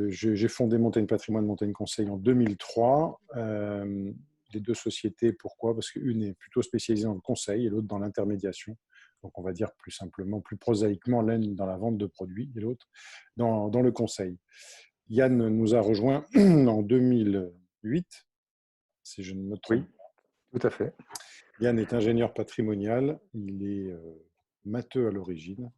J'ai fondé Montaigne Patrimoine, Montaigne Conseil en 2003. Les deux sociétés, pourquoi? Parce qu'une est plutôt spécialisée dans le conseil et l'autre dans l'intermédiation. Donc, on va dire plus simplement, plus prosaïquement, l'une dans la vente de produits et l'autre dans le conseil. Yann nous a rejoint en 2008, si je ne me Oui, trompe. tout à fait. Yann est ingénieur patrimonial, il est matheux à l'origine.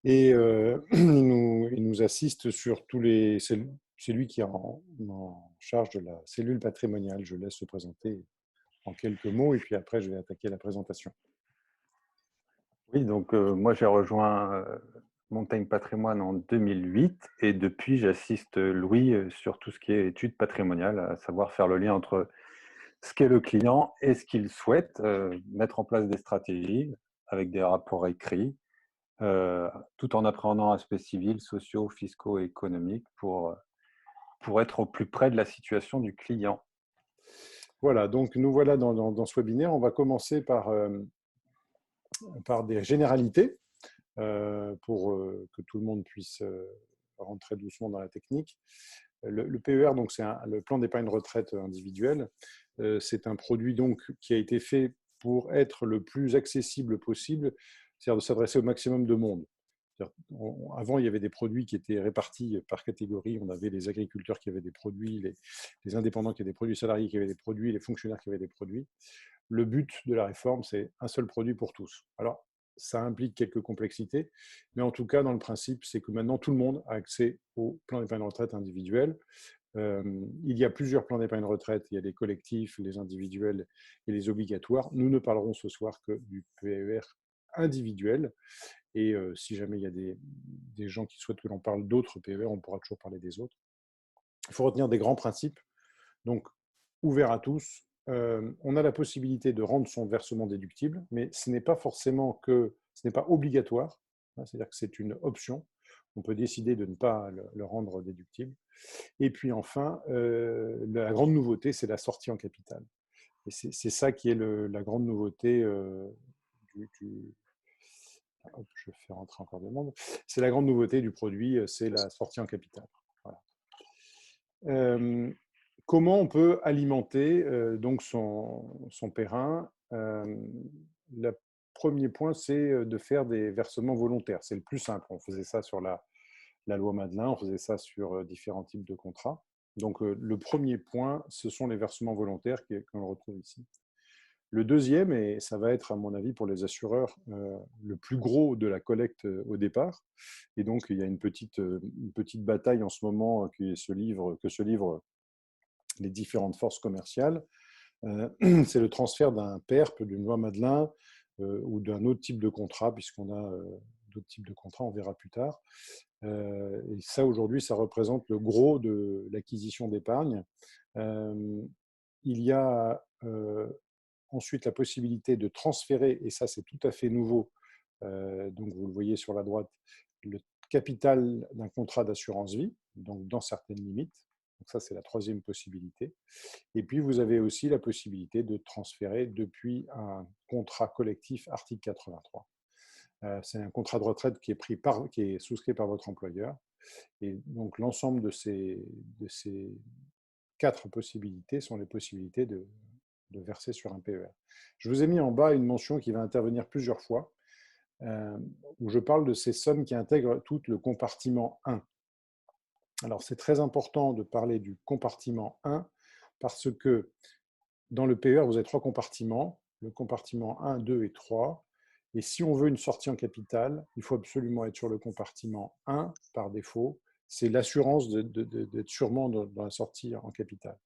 Et il nous assiste sur tous les... C'est lui qui est en charge de la cellule patrimoniale. Je laisse se présenter en quelques mots et puis après, je vais attaquer la présentation. Oui, donc moi j'ai rejoint Montaigne Patrimoine en 2008 et depuis j'assiste Louis sur tout ce qui est études patrimoniales, à savoir faire le lien entre ce qu'est le client et ce qu'il souhaite, mettre en place des stratégies avec des rapports écrits, tout en appréhendant aspects civils, sociaux, fiscaux et économiques pour être au plus près de la situation du client. Voilà, donc nous voilà dans ce webinaire. On va commencer par des généralités pour que tout le monde puisse rentrer doucement dans la technique. Le PER, donc c'est le plan d'épargne retraite individuel. C'est un produit donc qui a été fait pour être le plus accessible possible, c'est-à-dire de s'adresser au maximum de monde. Avant, il y avait des produits qui étaient répartis par catégorie. On avait les agriculteurs qui avaient des produits, les indépendants qui avaient des produits, les salariés qui avaient des produits, les fonctionnaires qui avaient des produits. Le but de la réforme, c'est un seul produit pour tous. Alors, ça implique quelques complexités, mais en tout cas, dans le principe, c'est que maintenant, tout le monde a accès au plan d'épargne retraite individuel. Il y a plusieurs plans d'épargne retraite. Il y a les collectifs, les individuels et les obligatoires. Nous ne parlerons ce soir que du PER individuel. Et si jamais il y a des gens qui souhaitent que l'on parle d'autres PER, on pourra toujours parler des autres. Il faut retenir des grands principes. Donc, ouvert à tous. On a la possibilité de rendre son versement déductible, mais ce n'est pas forcément ce n'est pas obligatoire. C'est-à-dire que c'est une option. On peut décider de ne pas le rendre déductible. Et puis enfin, la grande nouveauté, c'est la sortie en capital. Et c'est ça qui est la grande nouveauté du, hop, je fais rentrer encore des monde. C'est la grande nouveauté du produit, c'est la sortie en capital. Voilà. Comment on peut alimenter donc son périn? Le premier point, c'est de faire des versements volontaires. C'est le plus simple. On faisait ça sur la loi Madelin, on faisait ça sur différents types de contrats. Donc, le premier point, ce sont les versements volontaires qu'on retrouve ici. Le deuxième, et ça va être à mon avis pour les assureurs le plus gros de la collecte au départ, et donc il y a une petite bataille en ce moment que se livrent les différentes forces commerciales, c'est le transfert d'un PERP, d'une loi Madelin ou d'un autre type de contrat, puisqu'on a d'autres types de contrats, on verra plus tard. Et ça, aujourd'hui, ça représente le gros de l'acquisition d'épargne. Il y a ensuite la possibilité de transférer, et ça c'est tout à fait nouveau, donc vous le voyez sur la droite, le capital d'un contrat d'assurance vie, donc dans certaines limites. Donc ça c'est la troisième possibilité. Et puis vous avez aussi la possibilité de transférer depuis un contrat collectif article 83. C'est un contrat de retraite qui est souscrit par votre employeur. Et donc l'ensemble de ces quatre possibilités sont les possibilités de verser sur un PER. Je vous ai mis en bas une mention qui va intervenir plusieurs fois, où je parle de ces sommes qui intègrent tout le compartiment 1. Alors, c'est très important de parler du compartiment 1 parce que dans le PER, vous avez trois compartiments, le compartiment 1, 2 et 3. Et si on veut une sortie en capital, il faut absolument être sur le compartiment 1 par défaut. C'est l'assurance d'être sûrement dans la sortie en capital.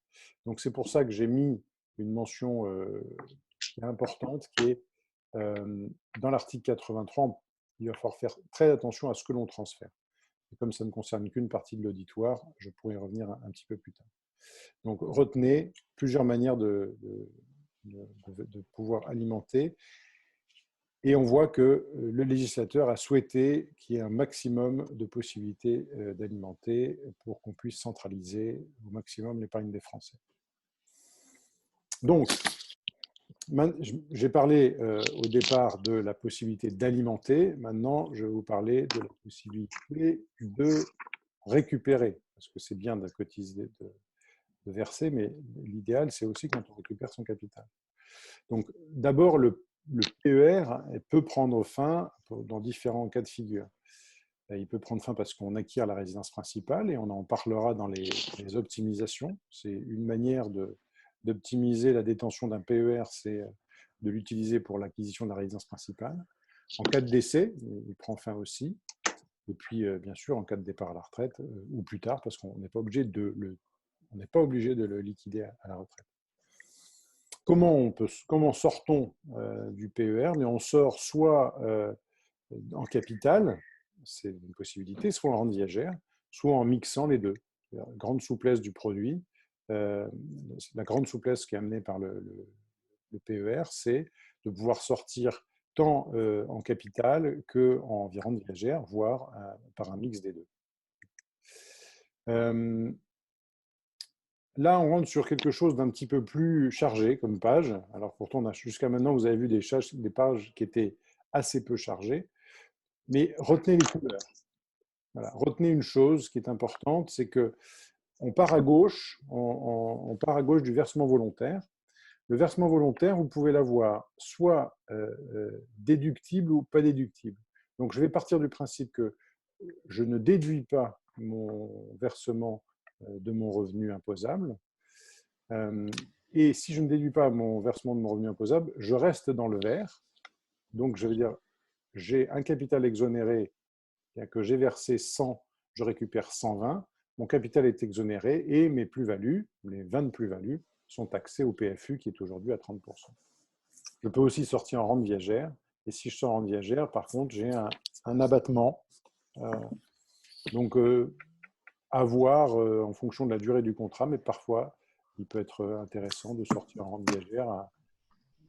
Donc, c'est pour ça que j'ai mis une mention importante qui est dans l'article 83, il va falloir faire très attention à ce que l'on transfère. Et comme ça ne concerne qu'une partie de l'auditoire, je pourrais y revenir un petit peu plus tard. Donc, retenez plusieurs manières de pouvoir alimenter. Et on voit que le législateur a souhaité qu'il y ait un maximum de possibilités d'alimenter pour qu'on puisse centraliser au maximum l'épargne des Français. Donc, J'ai parlé au départ de la possibilité d'alimenter. Maintenant, je vais vous parler de la possibilité de récupérer. Parce que c'est bien de cotiser, de verser, mais l'idéal, c'est aussi quand on récupère son capital. Donc, d'abord, le PER peut prendre fin dans différents cas de figure. Il peut prendre fin parce qu'on acquiert la résidence principale et on en parlera dans les optimisations. C'est une manière d'optimiser la détention d'un PER, c'est de l'utiliser pour l'acquisition de la résidence principale. En cas de décès, il prend fin aussi. Et puis, bien sûr, en cas de départ à la retraite ou plus tard, parce qu'on n'est pas obligé de le liquider à la retraite. Comment sort-on du PER? Mais on sort soit en capital, c'est une possibilité, soit en rente viagère, soit en mixant les deux. La grande souplesse du produit, la grande souplesse qui est amenée par le PER, c'est de pouvoir sortir tant en capital qu'en rente viagère, voire par un mix des deux. Là, on rentre sur quelque chose d'un petit peu plus chargé comme page. Alors pourtant, jusqu'à maintenant, vous avez vu des pages qui étaient assez peu chargées. Mais retenez les couleurs. Voilà. Retenez une chose qui est importante, c'est que on part à gauche, on part à gauche du versement volontaire. Le versement volontaire, vous pouvez l'avoir soit déductible ou pas déductible. Donc, je vais partir du principe que je ne déduis pas mon versement de mon revenu imposable. Et si je ne déduis pas mon versement de mon revenu imposable, je reste dans le vert. Donc, je veux dire, j'ai un capital exonéré que j'ai versé 100, je récupère 120. Mon capital est exonéré et mes plus-values, les 20 plus-values, sont taxées au PFU qui est aujourd'hui à 30%. Je peux aussi sortir en rente viagère. Et si je sors en rente viagère, par contre, j'ai un abattement. Donc, à voir en fonction de la durée du contrat, mais parfois, il peut être intéressant de sortir en rente viagère,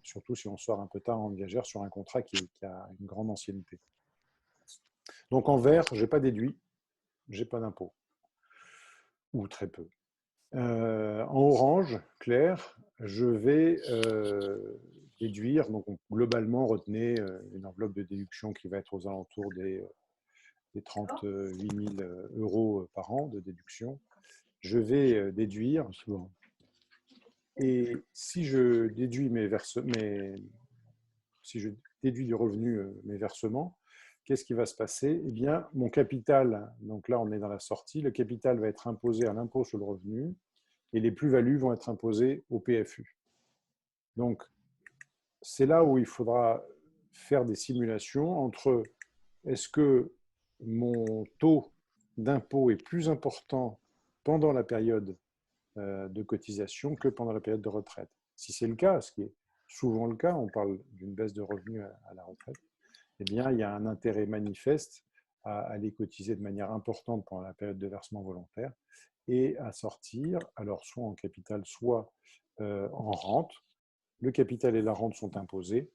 surtout si on sort un peu tard en rente viagère sur un contrat qui a une grande ancienneté. Donc, en vert, je n'ai pas déduit, je n'ai pas d'impôt, ou très peu. En orange, clair, je vais déduire, donc globalement, retenez une enveloppe de déduction qui va être aux alentours des 38 000 euros par an de déduction. Je vais déduire, et si je déduis si je déduis du revenu mes versements, qu'est-ce qui va se passer? Eh bien, mon capital, donc là on est dans la sortie, le capital va être imposé à l'impôt sur le revenu et les plus-values vont être imposées au PFU. Donc, c'est là où il faudra faire des simulations entre est-ce que mon taux d'impôt est plus important pendant la période de cotisation que pendant la période de retraite. Si c'est le cas, ce qui est souvent le cas, on parle d'une baisse de revenus à la retraite, eh bien, il y a un intérêt manifeste à aller cotiser de manière importante pendant la période de versement volontaire et à sortir, alors soit en capital, soit en rente. Le capital et la rente sont imposés.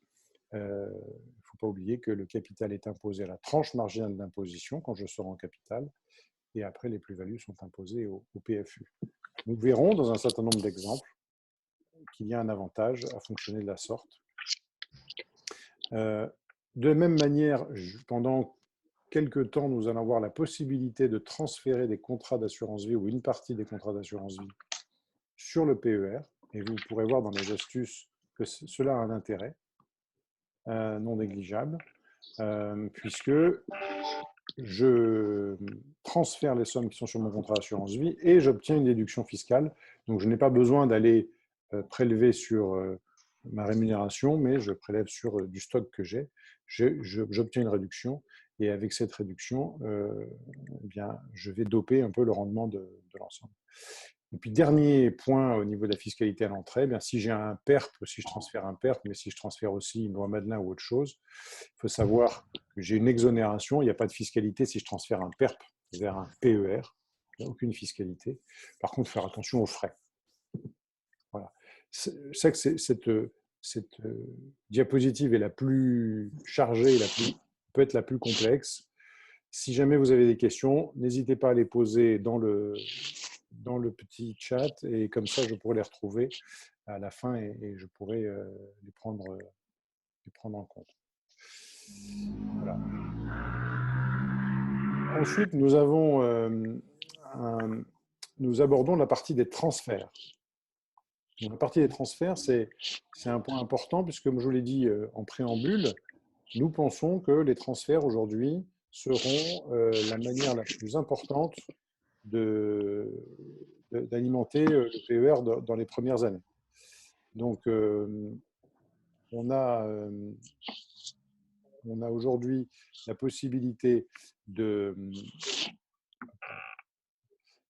Il ne faut pas oublier que le capital est imposé à la tranche marginale d'imposition quand je sors en capital, et après les plus-values sont imposées au PFU. Nous verrons dans un certain nombre d'exemples qu'il y a un avantage à fonctionner de la sorte. De la même manière, pendant quelques temps, nous allons avoir la possibilité de transférer des contrats d'assurance vie ou une partie des contrats d'assurance vie sur le PER. Et vous pourrez voir dans les astuces que cela a un intérêt non négligeable, puisque je transfère les sommes qui sont sur mon contrat d'assurance vie et j'obtiens une déduction fiscale. Donc, je n'ai pas besoin d'aller prélever sur ma rémunération, mais je prélève sur du stock que j'ai. J'obtiens une réduction et avec cette réduction, eh bien, je vais doper un peu le rendement de l'ensemble. Et puis, dernier point au niveau de la fiscalité à l'entrée, bien, si j'ai un PERP, si je transfère un PERP, mais si je transfère aussi une loi Madelin ou autre chose, il faut savoir que j'ai une exonération, il n'y a pas de fiscalité si je transfère un PERP vers un PER, il n'y a aucune fiscalité. Par contre, faire attention aux frais. Voilà. Je sais que cette diapositive est la plus chargée, peut être la plus complexe. Si jamais vous avez des questions, n'hésitez pas à les poser dans le petit chat et comme ça, je pourrai les retrouver à la fin et je pourrai les prendre en compte. Voilà. Ensuite, nous abordons la partie des transferts. Donc, la partie des transferts, c'est un point important puisque, comme je vous l'ai dit en préambule, nous pensons que les transferts aujourd'hui seront la manière la plus importante d'alimenter le PER dans les premières années. Donc, on a aujourd'hui la possibilité de...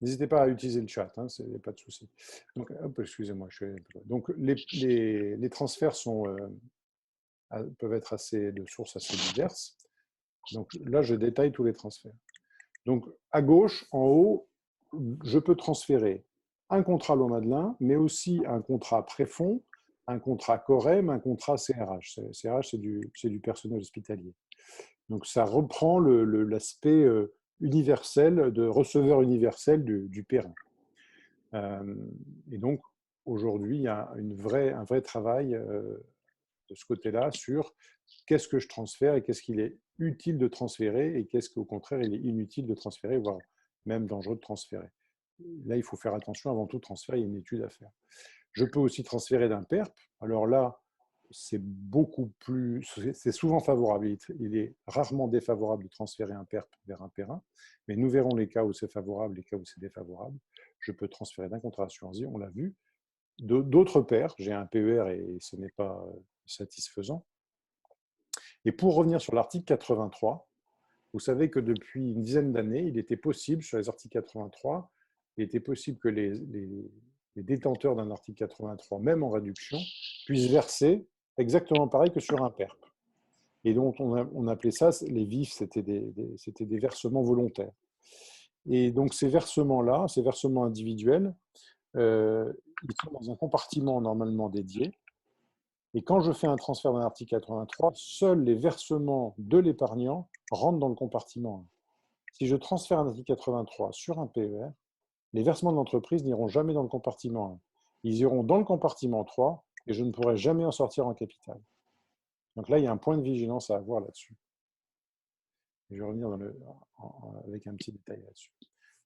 N'hésitez pas à utiliser le chat, hein, pas de souci. Donc, excusez-moi, donc les transferts peuvent être de sources assez diverses. Donc là, je détaille tous les transferts. Donc à gauche, en haut, je peux transférer un contrat Loi-Madelin, mais aussi un contrat préfonds, un contrat Corem, un contrat CRH. CRH, c'est du personnel hospitalier. Donc ça reprend l'aspect universel, de receveur universel du périn. Et donc aujourd'hui, il y a un vrai travail de ce côté-là sur qu'est-ce que je transfère et qu'est-ce qu'il est utile de transférer et qu'est-ce qu'au contraire il est inutile de transférer, voire même dangereux de transférer. Là, il faut faire attention, avant tout transférer, il y a une étude à faire. Je peux aussi transférer d'un PERP. Alors là, c'est souvent favorable. Il est rarement défavorable de transférer un PERP vers un périn, mais nous verrons les cas où c'est favorable, les cas où c'est défavorable. Je peux transférer d'un contrat d'assurance vie, on l'a vu. D'autres PER, j'ai un PER et ce n'est pas satisfaisant. Et pour revenir sur l'article 83, vous savez que depuis une dizaine d'années, il était possible, sur les articles 83, il était possible que les détenteurs d'un article 83, même en réduction, puissent verser exactement pareil que sur un PERP. Et donc, on appelait ça, les VIF, c'était des versements volontaires. Et donc, ces versements-là, ces versements individuels, ils sont dans un compartiment normalement dédié. Et quand je fais un transfert d'un article 83, seuls les versements de l'épargnant rentrent dans le compartiment 1. Si je transfère un article 83 sur un PER, les versements de l'entreprise n'iront jamais dans le compartiment 1. Ils iront dans le compartiment 3 et je ne pourrai jamais en sortir en capital. Donc là, il y a un point de vigilance à avoir là-dessus. Je vais revenir avec un petit détail là-dessus.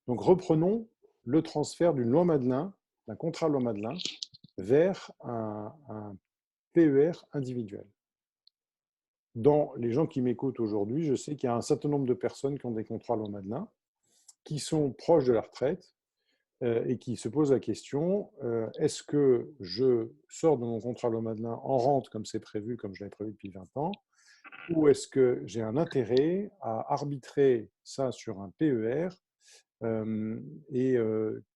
Donc reprenons le transfert d'une loi Madelin, d'un contrat loi Madelin, vers un PER individuel. Dans les gens qui m'écoutent aujourd'hui, je sais qu'il y a un certain nombre de personnes qui ont des contrats loi Madelin, qui sont proches de la retraite et qui se posent la question, est-ce que je sors de mon contrat loi Madelin en rente comme c'est prévu, comme je l'avais prévu depuis 20 ans, ou est-ce que j'ai un intérêt à arbitrer ça sur un PER et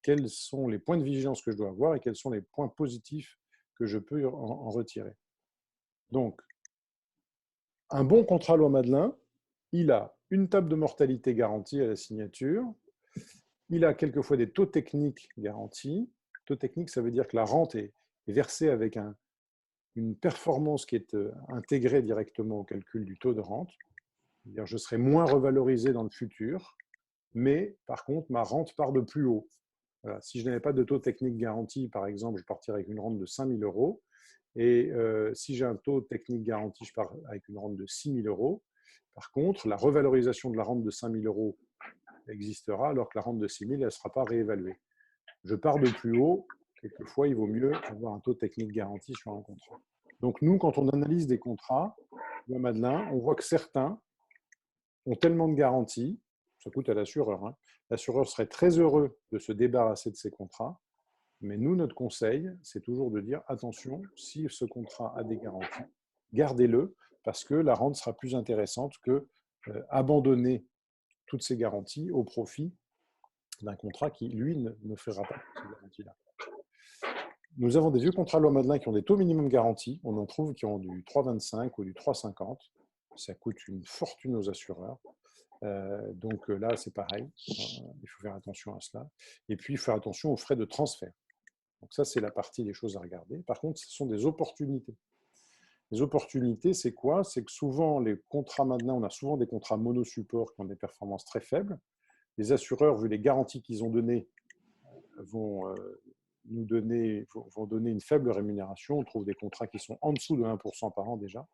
quels sont les points de vigilance que je dois avoir et quels sont les points positifs que je peux en retirer. Donc, un bon contrat loi Madelin, il a une table de mortalité garantie à la signature, il a quelquefois des taux techniques garantis. Taux technique, ça veut dire que la rente est versée avec une performance qui est intégrée directement au calcul du taux de rente. C'est-à-dire je serai moins revalorisé dans le futur, mais par contre, ma rente part de plus haut. Voilà. Si je n'avais pas de taux technique garanti, par exemple, je partirais avec une rente de 5 000 euros. Et si j'ai un taux technique garanti, je pars avec une rente de 6 000 euros. Par contre, la revalorisation de la rente de 5 000 euros existera, alors que la rente de 6 000, elle ne sera pas réévaluée. Je pars de plus haut, quelquefois, il vaut mieux avoir un taux technique garanti sur un contrat. Donc nous, quand on analyse des contrats, loi Madelin, on voit que certains ont tellement de garanties, ça coûte à l'assureur, hein. L'assureur serait très heureux de se débarrasser de ces contrats, mais nous, notre conseil, c'est toujours de dire attention, si ce contrat a des garanties, gardez-le, parce que la rente sera plus intéressante que abandonner toutes ces garanties au profit d'un contrat qui, lui, ne fera pas ces garanties-là. Nous avons des vieux contrats loi Madelin qui ont des taux minimum garantis. On en trouve qui ont du 3,25 ou du 3,50. Ça coûte une fortune aux assureurs. Donc là, c'est pareil. Il faut faire attention à cela. Et puis, il faut faire attention aux frais de transfert. Donc ça, c'est la partie des choses à regarder. Par contre, ce sont des opportunités. Les opportunités, c'est quoi? C'est que souvent, les contrats Madelin, on a souvent des contrats monosupport qui ont des performances très faibles. Les assureurs, vu les garanties qu'ils ont données, vont vont donner une faible rémunération. On trouve des contrats qui sont en dessous de 1% par an déjà.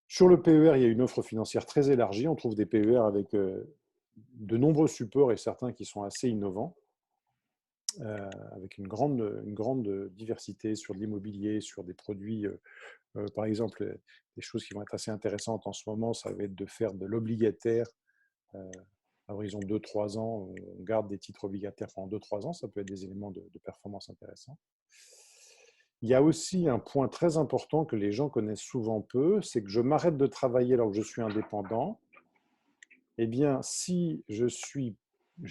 Sur le PER, il y a une offre financière très élargie. On trouve des PER avec de nombreux supports et certains qui sont assez innovants, avec une grande diversité sur l'immobilier, sur des produits. Par exemple, des choses qui vont être assez intéressantes en ce moment, ça va être de faire de l'obligataire à horizon 2-3 ans. On garde des titres obligataires pendant 2-3 ans. Ça peut être des éléments de performance intéressants. Il y a aussi un point très important que les gens connaissent souvent peu, c'est que je m'arrête de travailler alors que je suis indépendant. Eh bien, si je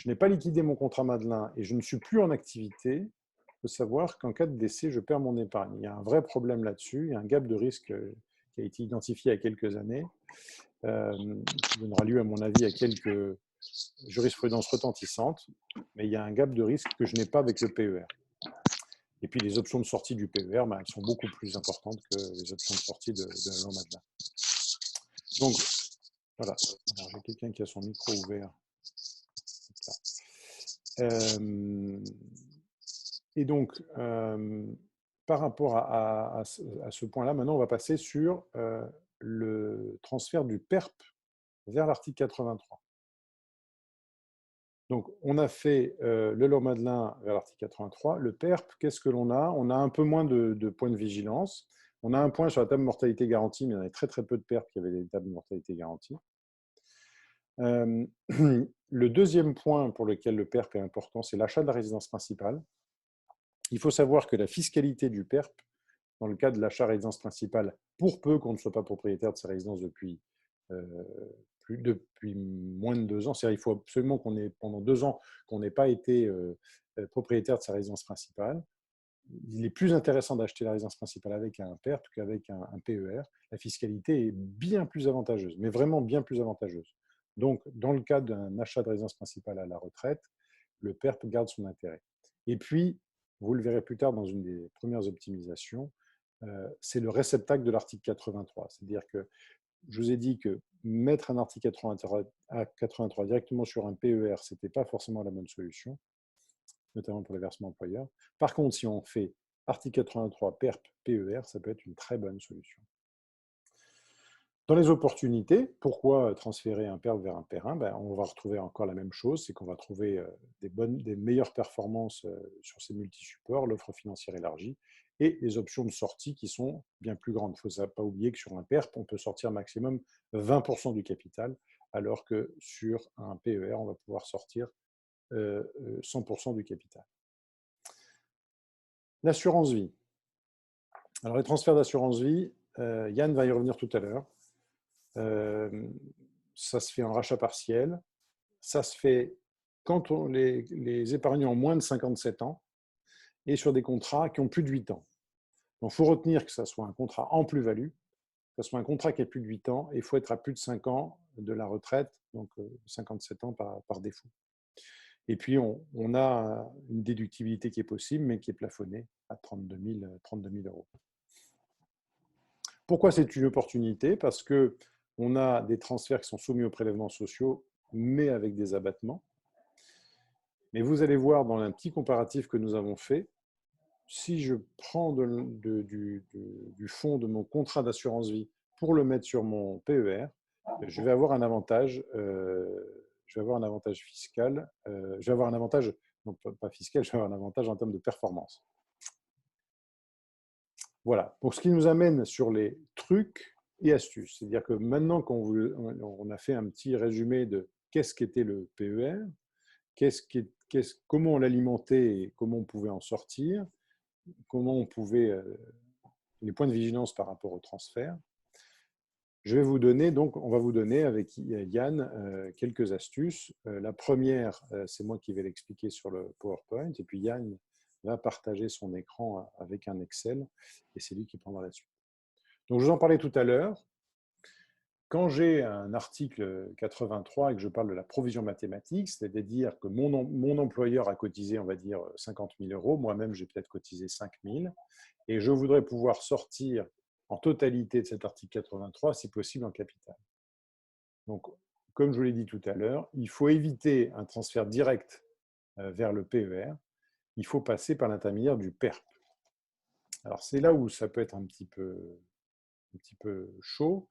n'ai pas liquidé mon contrat Madelin et je ne suis plus en activité, il faut savoir qu'en cas de décès, je perds mon épargne. Il y a un vrai problème là-dessus. Il y a un gap de risque qui a été identifié il y a quelques années, qui donnera lieu, à mon avis, à quelques jurisprudences retentissantes. Mais il y a un gap de risque que je n'ai pas avec le PER. Et puis les options de sortie du PER, elles sont beaucoup plus importantes que les options de sortie de la loi Madelin. Donc, voilà. Alors, j'ai quelqu'un qui a son micro ouvert. Et donc, par rapport à ce point-là, maintenant, on va passer sur le transfert du PERP vers l'article 83. Donc, on a fait le loi Madelin vers l'article 83. Le PERP, qu'est-ce que l'on a? On a un peu moins de points de vigilance. On a un point sur la table de mortalité garantie, mais il y en avait très très peu de PERP qui avaient des tables de mortalité garantie. Le deuxième point pour lequel le PERP est important, c'est l'achat de la résidence principale. Il faut savoir que la fiscalité du PERP, dans le cas de l'achat de résidence principale, pour peu qu'on ne soit pas propriétaire de sa résidence depuis moins de 2 ans, c'est-à-dire il faut absolument qu'on ait pendant 2 ans qu'on n'ait pas été propriétaire de sa résidence principale. Il est plus intéressant d'acheter la résidence principale avec un PERP qu'avec un PER. La fiscalité est bien plus avantageuse, mais vraiment bien plus avantageuse. Donc, dans le cas d'un achat de résidence principale à la retraite, le PERP garde son intérêt. Et puis, vous le verrez plus tard dans une des premières optimisations, c'est le réceptacle de l'article 83. C'est-à-dire que je vous ai dit que mettre un article 83 directement sur un PER, ce n'était pas forcément la bonne solution, notamment pour les versements employeurs. Par contre, si on fait article 83, PERP, PER, ça peut être une très bonne solution. Dans les opportunités, pourquoi transférer un PERP vers un PER1? On va retrouver encore la même chose, c'est qu'on va trouver des meilleures performances sur ces multi-supports, l'offre financière élargie et les options de sortie qui sont bien plus grandes. Il ne faut pas oublier que sur un PERP, on peut sortir maximum 20% du capital, alors que sur un PER, on va pouvoir sortir 100% du capital. L'assurance vie. Alors les transferts d'assurance vie, Yann va y revenir tout à l'heure. Ça se fait en rachat partiel. Ça se fait quand les épargnants ont moins de 57 ans et sur des contrats qui ont plus de 8 ans. Donc, il faut retenir que ça soit un contrat en plus-value, que ce soit un contrat qui a plus de 8 ans, et il faut être à plus de 5 ans de la retraite, donc 57 ans par défaut. Et puis, on a une déductibilité qui est possible, mais qui est plafonnée à 32 000 euros. Pourquoi c'est une opportunité? Parce qu'on a des transferts qui sont soumis aux prélèvements sociaux, mais avec des abattements. Mais vous allez voir dans un petit comparatif que nous avons fait, si je prends du fonds de mon contrat d'assurance vie pour le mettre sur mon PER, je vais avoir un avantage, fiscal, je vais avoir un avantage, non pas fiscal, je vais avoir un avantage en termes de performance. Voilà, pour ce qui nous amène sur les trucs et astuces. C'est-à-dire que maintenant qu'on a fait un petit résumé de qu'est-ce qu'était le PER, comment on l'alimentait et comment on pouvait en sortir, comment on pouvait, les points de vigilance par rapport au transfert, on va vous donner avec Yann quelques astuces. La première, c'est moi qui vais l'expliquer sur le PowerPoint, et puis Yann va partager son écran avec un Excel, et c'est lui qui prendra la suite. Donc, je vous en parlais tout à l'heure. Quand j'ai un article 83 et que je parle de la provision mathématique, c'est-à-dire que mon employeur a cotisé, on va dire, 50 000 euros, moi-même, j'ai peut-être cotisé 5 000, et je voudrais pouvoir sortir en totalité de cet article 83, si possible, en capital. Donc, comme je vous l'ai dit tout à l'heure, il faut éviter un transfert direct vers le PER, il faut passer par l'intermédiaire du PERP. Alors c'est là où ça peut être un petit peu chaud,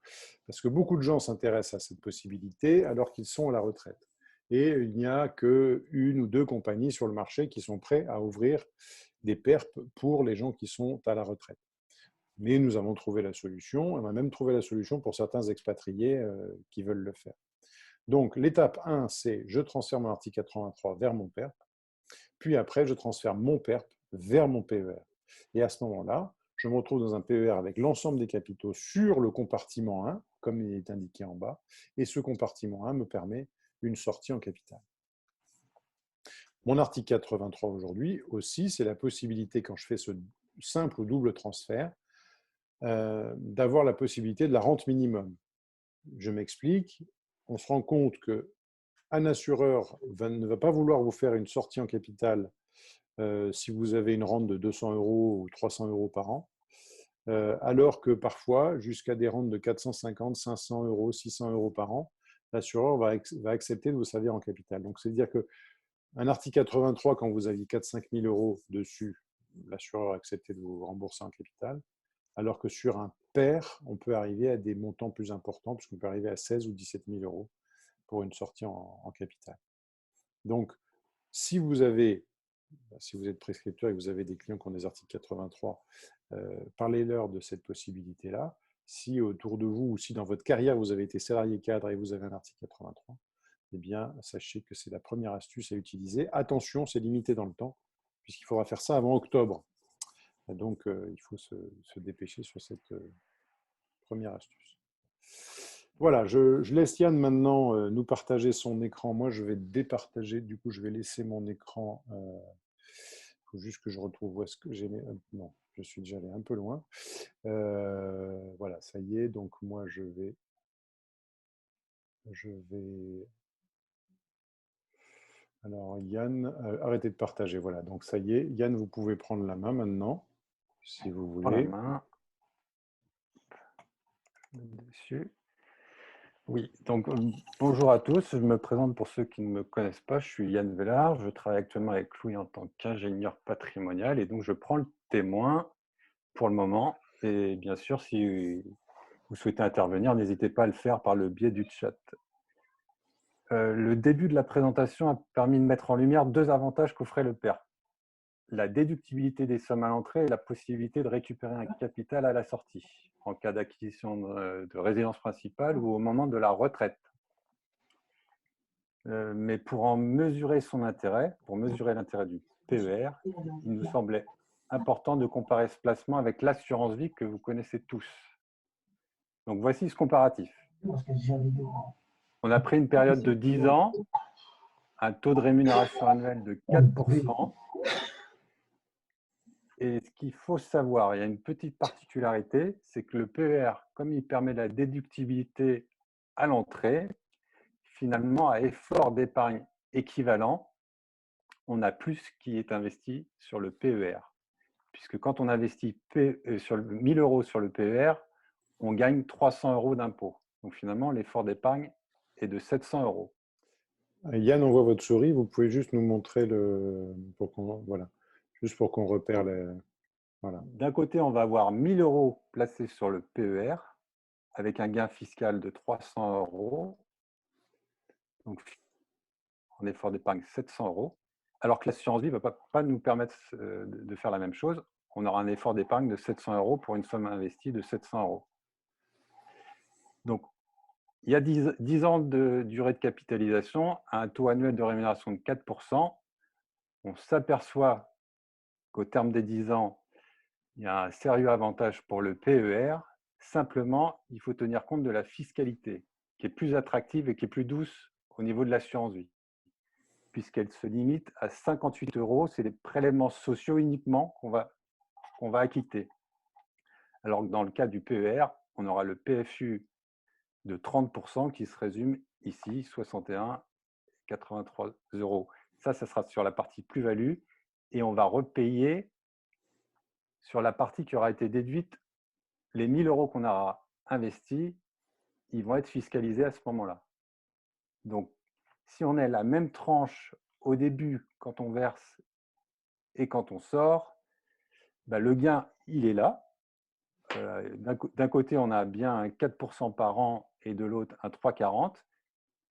parce que beaucoup de gens s'intéressent à cette possibilité alors qu'ils sont à la retraite. Et il n'y a qu'une ou deux compagnies sur le marché qui sont prêtes à ouvrir des PERP pour les gens qui sont à la retraite. Mais nous avons trouvé la solution, on a même trouvé la solution pour certains expatriés qui veulent le faire. Donc l'étape 1, c'est je transfère mon article 83 vers mon PERP, puis après je transfère mon PERP vers mon PER. Et à ce moment-là, je me retrouve dans un PER avec l'ensemble des capitaux sur le compartiment 1, comme il est indiqué en bas, et ce compartiment 1 me permet une sortie en capital. Mon article 83 aujourd'hui aussi, c'est la possibilité, quand je fais ce simple ou double transfert, d'avoir la possibilité de la rente minimum. Je m'explique, on se rend compte qu'un assureur ne va pas vouloir vous faire une sortie en capital si vous avez une rente de 200 euros ou 300 euros par an, alors que parfois, jusqu'à des rentes de 450, 500 euros, 600 euros par an, l'assureur va accepter de vous servir en capital. Donc, c'est-à-dire qu'un article 83, quand vous aviez 4-5 000 euros dessus, l'assureur a accepté de vous rembourser en capital, alors que sur un pair, on peut arriver à des montants plus importants, puisqu'on peut arriver à 16 ou 17 000 euros pour une sortie en capital. Donc, si vous êtes prescripteur et que vous avez des clients qui ont des articles 83, parlez-leur de cette possibilité-là. Si autour de vous ou si dans votre carrière, vous avez été salarié cadre et vous avez un article 83, eh bien, sachez que c'est la première astuce à utiliser. Attention, c'est limité dans le temps, puisqu'il faudra faire ça avant octobre. Donc, il faut se dépêcher sur cette première astuce. Voilà, je laisse Yann maintenant nous partager son écran. Moi, je vais départager. Du coup, je vais laisser mon écran. Il faut juste que je retrouve où est-ce que j'ai mis. Non, je suis déjà allé un peu loin. Voilà, ça y est. Donc, moi, je vais. Alors, Yann, arrêtez de partager. Voilà, donc ça y est. Yann, vous pouvez prendre la main maintenant, si vous Prends la voulez. main. Dessus. Oui, donc bonjour à tous. Je me présente pour ceux qui ne me connaissent pas. Je suis Yann Vellard. Je travaille actuellement avec Louis en tant qu'ingénieur patrimonial et donc je prends le témoin pour le moment. Et bien sûr, si vous souhaitez intervenir, n'hésitez pas à le faire par le biais du chat. Le début de la présentation a permis de mettre en lumière deux avantages qu'offrait le PERP. La déductibilité des sommes à l'entrée et la possibilité de récupérer un capital à la sortie, en cas d'acquisition de résidence principale ou au moment de la retraite. Mais pour en mesurer son intérêt, pour mesurer l'intérêt du PER, il nous semblait important de comparer ce placement avec l'assurance vie que vous connaissez tous. Donc voici ce comparatif. On a pris une période de 10 ans, un taux de rémunération annuel de 4%. Et ce qu'il faut savoir, il y a une petite particularité, c'est que le PER, comme il permet la déductibilité à l'entrée, finalement, à effort d'épargne équivalent, on a plus qui est investi sur le PER. Puisque quand on investit sur 1000 euros sur le PER, on gagne 300 euros d'impôt. Donc finalement, l'effort d'épargne est de 700 euros. Yann, on voit votre souris. Vous pouvez juste nous montrer voilà, juste pour qu'on repère les. Voilà. D'un côté, on va avoir 1000 euros placés sur le PER avec un gain fiscal de 300 euros. Donc, en effort d'épargne, 700 euros. Alors que l'assurance vie ne va pas nous permettre de faire la même chose. On aura un effort d'épargne de 700 euros pour une somme investie de 700 euros. Donc, il y a 10 ans de durée de capitalisation, à un taux annuel de rémunération de 4%. On s'aperçoit qu'au terme des 10 ans, il y a un sérieux avantage pour le PER. Simplement, il faut tenir compte de la fiscalité, qui est plus attractive et qui est plus douce au niveau de l'assurance vie, puisqu'elle se limite à 58 euros. C'est les prélèvements sociaux uniquement qu'on va acquitter. Alors que dans le cas du PER, on aura le PFU de 30% qui se résume ici, 61,83 euros. Ça sera sur la partie plus-value et on va repayer sur la partie qui aura été déduite. Les 1000 euros qu'on aura investis, ils vont être fiscalisés à ce moment-là. Donc, si on a la même tranche au début, quand on verse Et quand on sort, le gain, il est là. D'un côté, on a bien un 4% par an et de l'autre, un 3,40.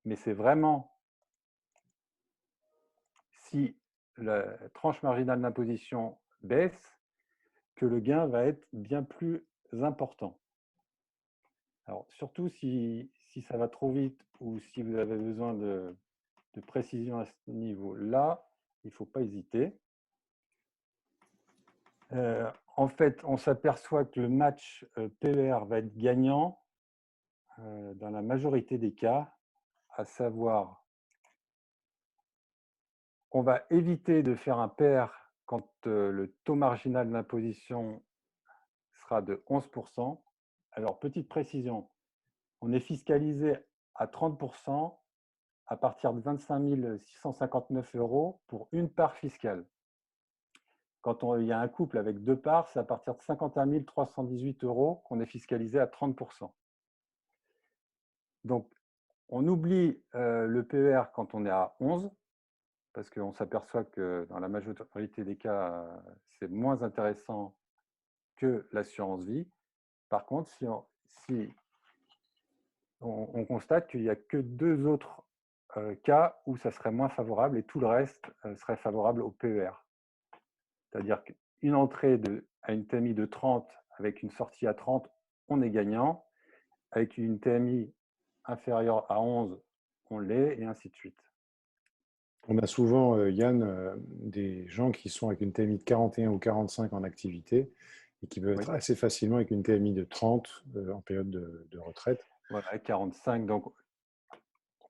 Mais c'est vraiment si la tranche marginale d'imposition baisse que le gain va être bien plus important. Alors, surtout si ça va trop vite ou si vous avez besoin de précision à ce niveau-là, il ne faut pas hésiter. En fait, on s'aperçoit que le match PER va être gagnant dans la majorité des cas, à savoir qu'on va éviter de faire un pair quand le taux marginal d'imposition sera de 11%. Alors, petite précision, on est fiscalisé à 30% à partir de 25 659 € pour une part fiscale. Quand il y a un couple avec deux parts, c'est à partir de 51 318 € qu'on est fiscalisé à 30%. Donc, on oublie le PER quand on est à 11, parce qu'on s'aperçoit que dans la majorité des cas, c'est moins intéressant que l'assurance vie. Par contre, si on constate qu'il n'y a que deux autres cas où ça serait moins favorable et tout le reste serait favorable au PER. C'est-à-dire qu'une entrée à une TMI de 30 avec une sortie à 30, on est gagnant. Avec une TMI inférieure à 11, on l'est, et ainsi de suite. On a souvent, Yann, des gens qui sont avec une TMI de 41 ou 45 en activité et qui peuvent être assez facilement avec une TMI de 30 en période de retraite. Voilà, 45, donc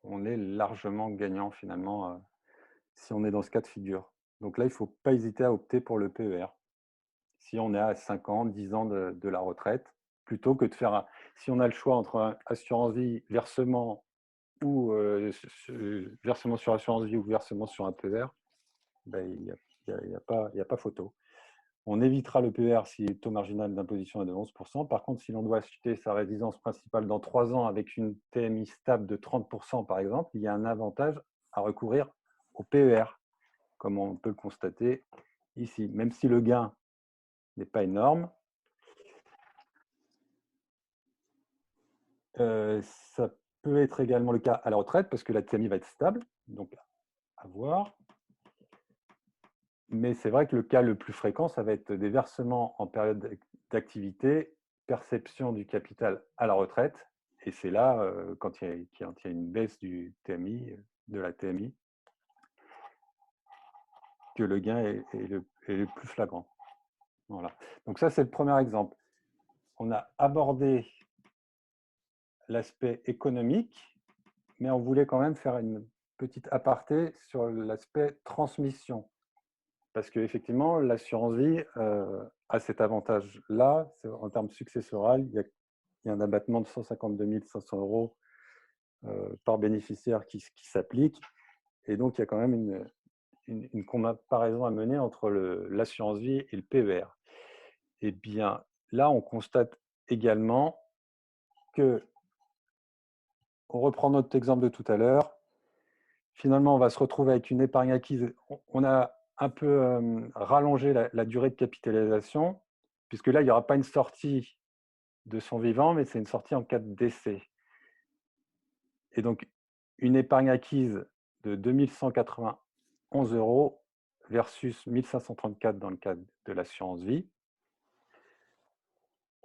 on est largement gagnant finalement si on est dans ce cas de figure. Donc là, il ne faut pas hésiter à opter pour le PER. Si on est à 5 ans, 10 ans de la retraite, plutôt que de faire si on a le choix entre assurance vie, versement ou versement sur assurance vie ou versement sur un PER, il n'y a pas photo. On évitera le PER si le taux marginal d'imposition est de 11%. Par contre, si l'on doit acheter sa résidence principale dans 3 ans avec une TMI stable de 30%, par exemple, il y a un avantage à recourir au PER, comme on peut le constater ici. Même si le gain n'est pas énorme, ça peut être également le cas à la retraite, parce que la TMI va être stable, donc à voir. Mais c'est vrai que le cas le plus fréquent, ça va être des versements en période d'activité, perception du capital à la retraite. Et c'est là, quand il y a une baisse du TMI, de la TMI, que le gain est le plus flagrant. Voilà. Donc ça, c'est le premier exemple. On a abordé l'aspect économique, mais on voulait quand même faire une petite aparté sur l'aspect transmission. Parce qu'effectivement, l'assurance vie a cet avantage-là. En termes successoral, il y a un abattement de 152 500 € par bénéficiaire qui s'applique. Et donc, il y a quand même une comparaison à mener entre l'assurance vie et le PER. Eh bien, là, on constate également que, on reprend notre exemple de tout à l'heure, finalement, on va se retrouver avec une épargne acquise. On a un peu rallongé la durée de capitalisation, puisque là, il n'y aura pas une sortie de son vivant, mais c'est une sortie en cas de décès. Et donc, une épargne acquise de 2 191 € versus 1 534 dans le cadre de l'assurance vie.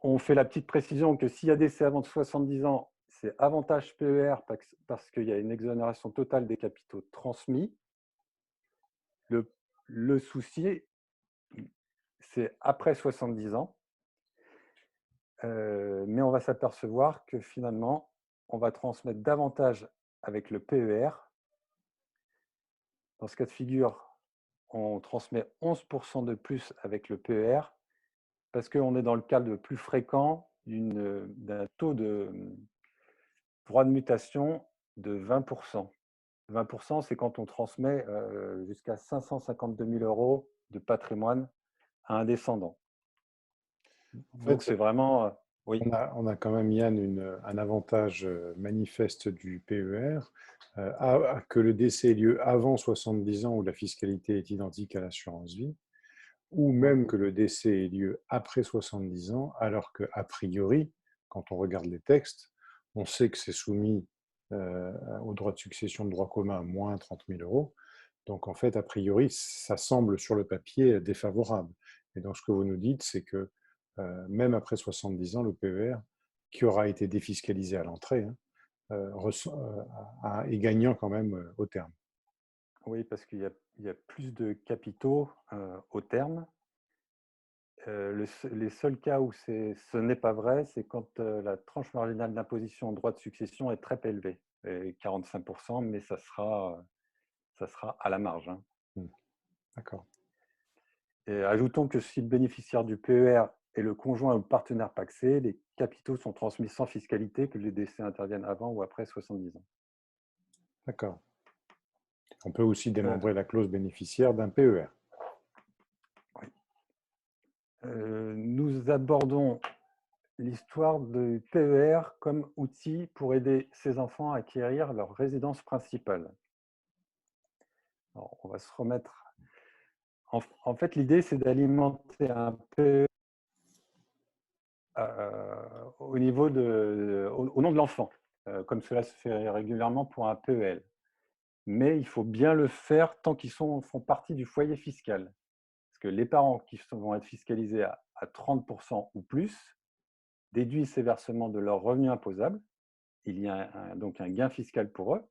On fait la petite précision que s'il y a décès avant de 70 ans, c'est avantage PER parce qu'il y a une exonération totale des capitaux transmis. Le souci, c'est après 70 ans, mais on va s'apercevoir que finalement, on va transmettre davantage avec le PER. Dans ce cas de figure, on transmet 11% de plus avec le PER parce qu'on est dans le cas le plus fréquent d'un taux de droit de mutation de 20%. 20%, c'est quand on transmet jusqu'à 552 000 € de patrimoine à un descendant. Donc, c'est vraiment… oui. On a quand même, Yann, un avantage manifeste du PER, que le décès ait lieu avant 70 ans où la fiscalité est identique à l'assurance vie. ou Oui, même que le décès ait lieu après 70 ans, alors qu'a priori, quand on regarde les textes, on sait que c'est soumis au droit de succession de droit commun à moins 30 000 euros. Donc en fait, a priori, ça semble sur le papier défavorable. Et donc ce que vous nous dites, c'est que même après 70 ans, le PER, qui aura été défiscalisé à l'entrée, hein, est gagnant quand même au terme. oui, parce il y a plus de capitaux au terme. Les seuls cas où ce n'est pas vrai, c'est quand la tranche marginale d'imposition en droit de succession est très élevée, 45%, mais ça sera à la marge, hein. D'accord. Et ajoutons que si le bénéficiaire du PER est le conjoint ou le partenaire pacsé, les capitaux sont transmis sans fiscalité, que les décès interviennent avant ou après 70 ans. D'accord. On peut aussi Euh, démembrer la clause bénéficiaire d'un PER. oui. Nous abordons l'histoire du PER comme outil pour aider ces enfants à acquérir leur résidence principale. Alors, on va se remettre. En fait, l'idée, c'est d'alimenter un PER au nom de l'enfant, comme cela se fait régulièrement pour un PEL. Mais il faut bien le faire tant qu'ils font partie du foyer fiscal. Parce que les parents qui vont être fiscalisés à 30% ou plus déduisent ces versements de leur revenu imposable. Il y a donc un gain fiscal pour eux.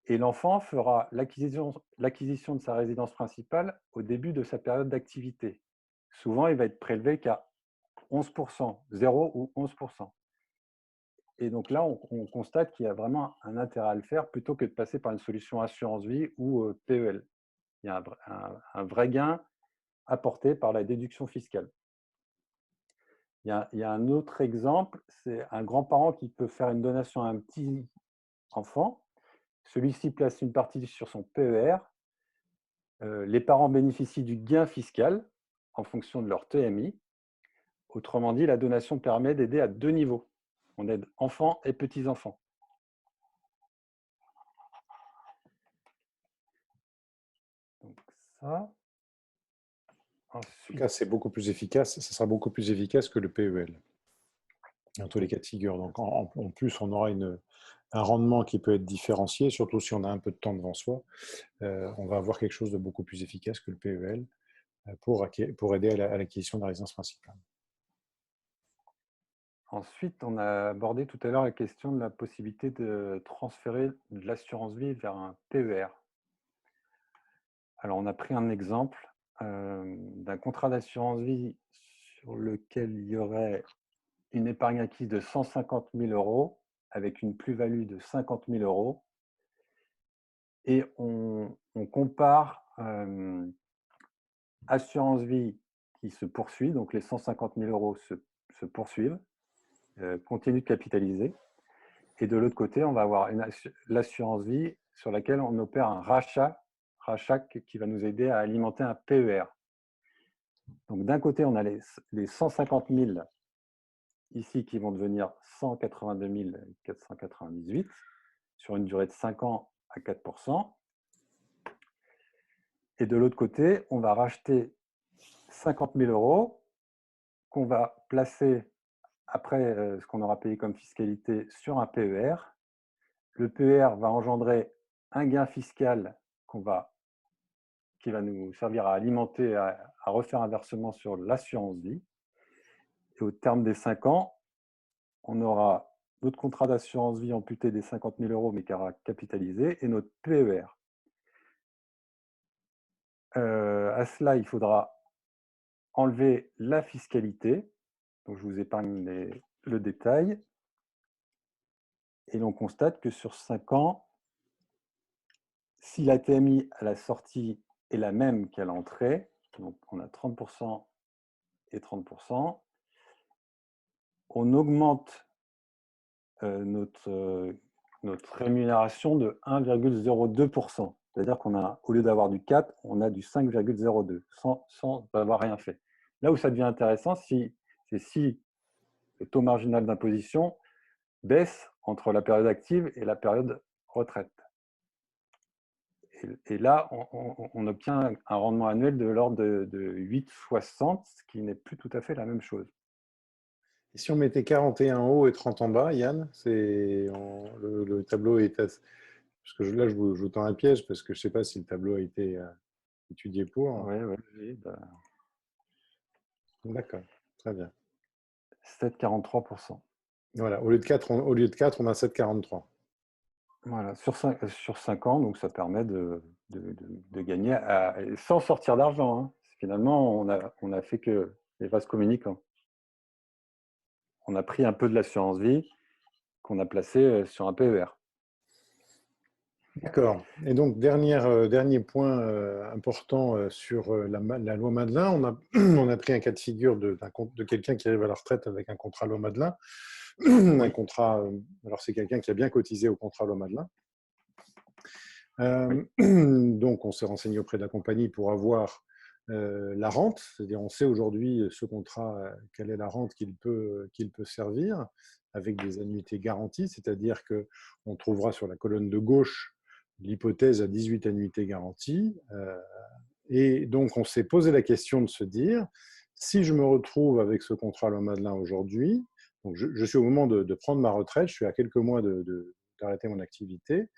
Et l'enfant fera l'acquisition de sa résidence principale au début de sa période d'activité. Souvent, il va être prélevé qu'à 11%, 0 ou 11%. Et donc là, on constate qu'il y a vraiment un intérêt à le faire plutôt que de passer par une solution assurance vie ou PEL. Il y a un vrai gain apporté par la déduction fiscale. Il y a un autre exemple, c'est un grand-parent qui peut faire une donation à un petit enfant. Celui-ci place une partie sur son PER. Les parents bénéficient du gain fiscal en fonction de leur TMI. Autrement dit, la donation permet d'aider à deux niveaux. On aide enfants et petits-enfants. Donc ça, En tout ensuite, cas, c'est beaucoup plus efficace. Ça sera beaucoup plus efficace que le PEL dans tous les oui. cas de figure. Donc en plus, on aura un rendement qui peut être différencié, surtout si on a un peu de temps devant soi. On va avoir quelque chose de beaucoup plus efficace que le PEL pour aider à l'acquisition de la résidence principale. Ensuite, on a abordé tout à l'heure la question de la possibilité de transférer de l'assurance vie vers un PER. Alors, on a pris un exemple d'un contrat d'assurance vie sur lequel il y aurait une épargne acquise de 150 000 euros avec une plus-value de 50 000 euros. Et on compare assurance vie qui se poursuit, donc les 150 000 euros se poursuivent, continuent de capitaliser. Et de l'autre côté, on va avoir l'assurance vie sur laquelle on opère un rachat qui va nous aider à alimenter un PER. Donc d'un côté, on a les 150 000 ici qui vont devenir 182 498 sur une durée de 5 ans à 4%. Et de l'autre côté, on va racheter 50 000 euros qu'on va placer après ce qu'on aura payé comme fiscalité sur un PER. Le PER va engendrer un gain fiscal qui va nous servir à alimenter, à refaire un versement sur l'assurance vie. Et au terme des 5 ans, on aura notre contrat d'assurance vie amputé des 50 000 euros, mais qui aura capitalisé, et notre PER. À cela, il faudra enlever la fiscalité. Donc, je vous épargne le détail. Et l'on constate que sur 5 ans, si la TMI à la sortie est la même qu'à l'entrée, donc on a 30% et 30%, on augmente notre rémunération de 1,02%. C'est-à-dire qu'au lieu d'avoir du 4, on a du 5,02 sans avoir rien fait. Là où ça devient intéressant, c'est si le taux marginal d'imposition baisse entre la période active et la période retraite. et là, on obtient un rendement annuel de l'ordre de 8,60, ce qui n'est plus tout à fait la même chose. Et si on mettait 41 en haut et 30 en bas, Yann, le tableau est assez... Parce que là, je vous tends un piège parce que je ne sais pas si le tableau a été étudié pour. Oui, oui, bah, D'accord, très bien. 7,43%. Voilà, au lieu de 4, on a 7,43. Voilà, sur 5 ans, donc ça permet de gagner sans sortir d'argent, hein. Finalement, on a fait que les vases communicants. On a pris un peu de l'assurance vie qu'on a placé sur un PER. D'accord. Et donc, dernier point important sur la loi Madelin, on a pris un cas de figure de quelqu'un qui arrive à la retraite avec un contrat loi Madelin. Un Oui, contrat, alors c'est quelqu'un qui a bien cotisé au contrat loi Madelin. oui, Donc, on s'est renseigné auprès de la compagnie pour avoir la rente, c'est-à-dire on sait aujourd'hui ce contrat, quelle est la rente qu'il peut servir avec des annuités garanties, c'est-à-dire qu'on trouvera sur la colonne de gauche l'hypothèse à 18 annuités garanties. Et donc, on s'est posé la question de se dire, si je me retrouve avec ce contrat Loi Madelin aujourd'hui, donc je suis au moment de prendre ma retraite, je suis à quelques mois d'arrêter mon activité,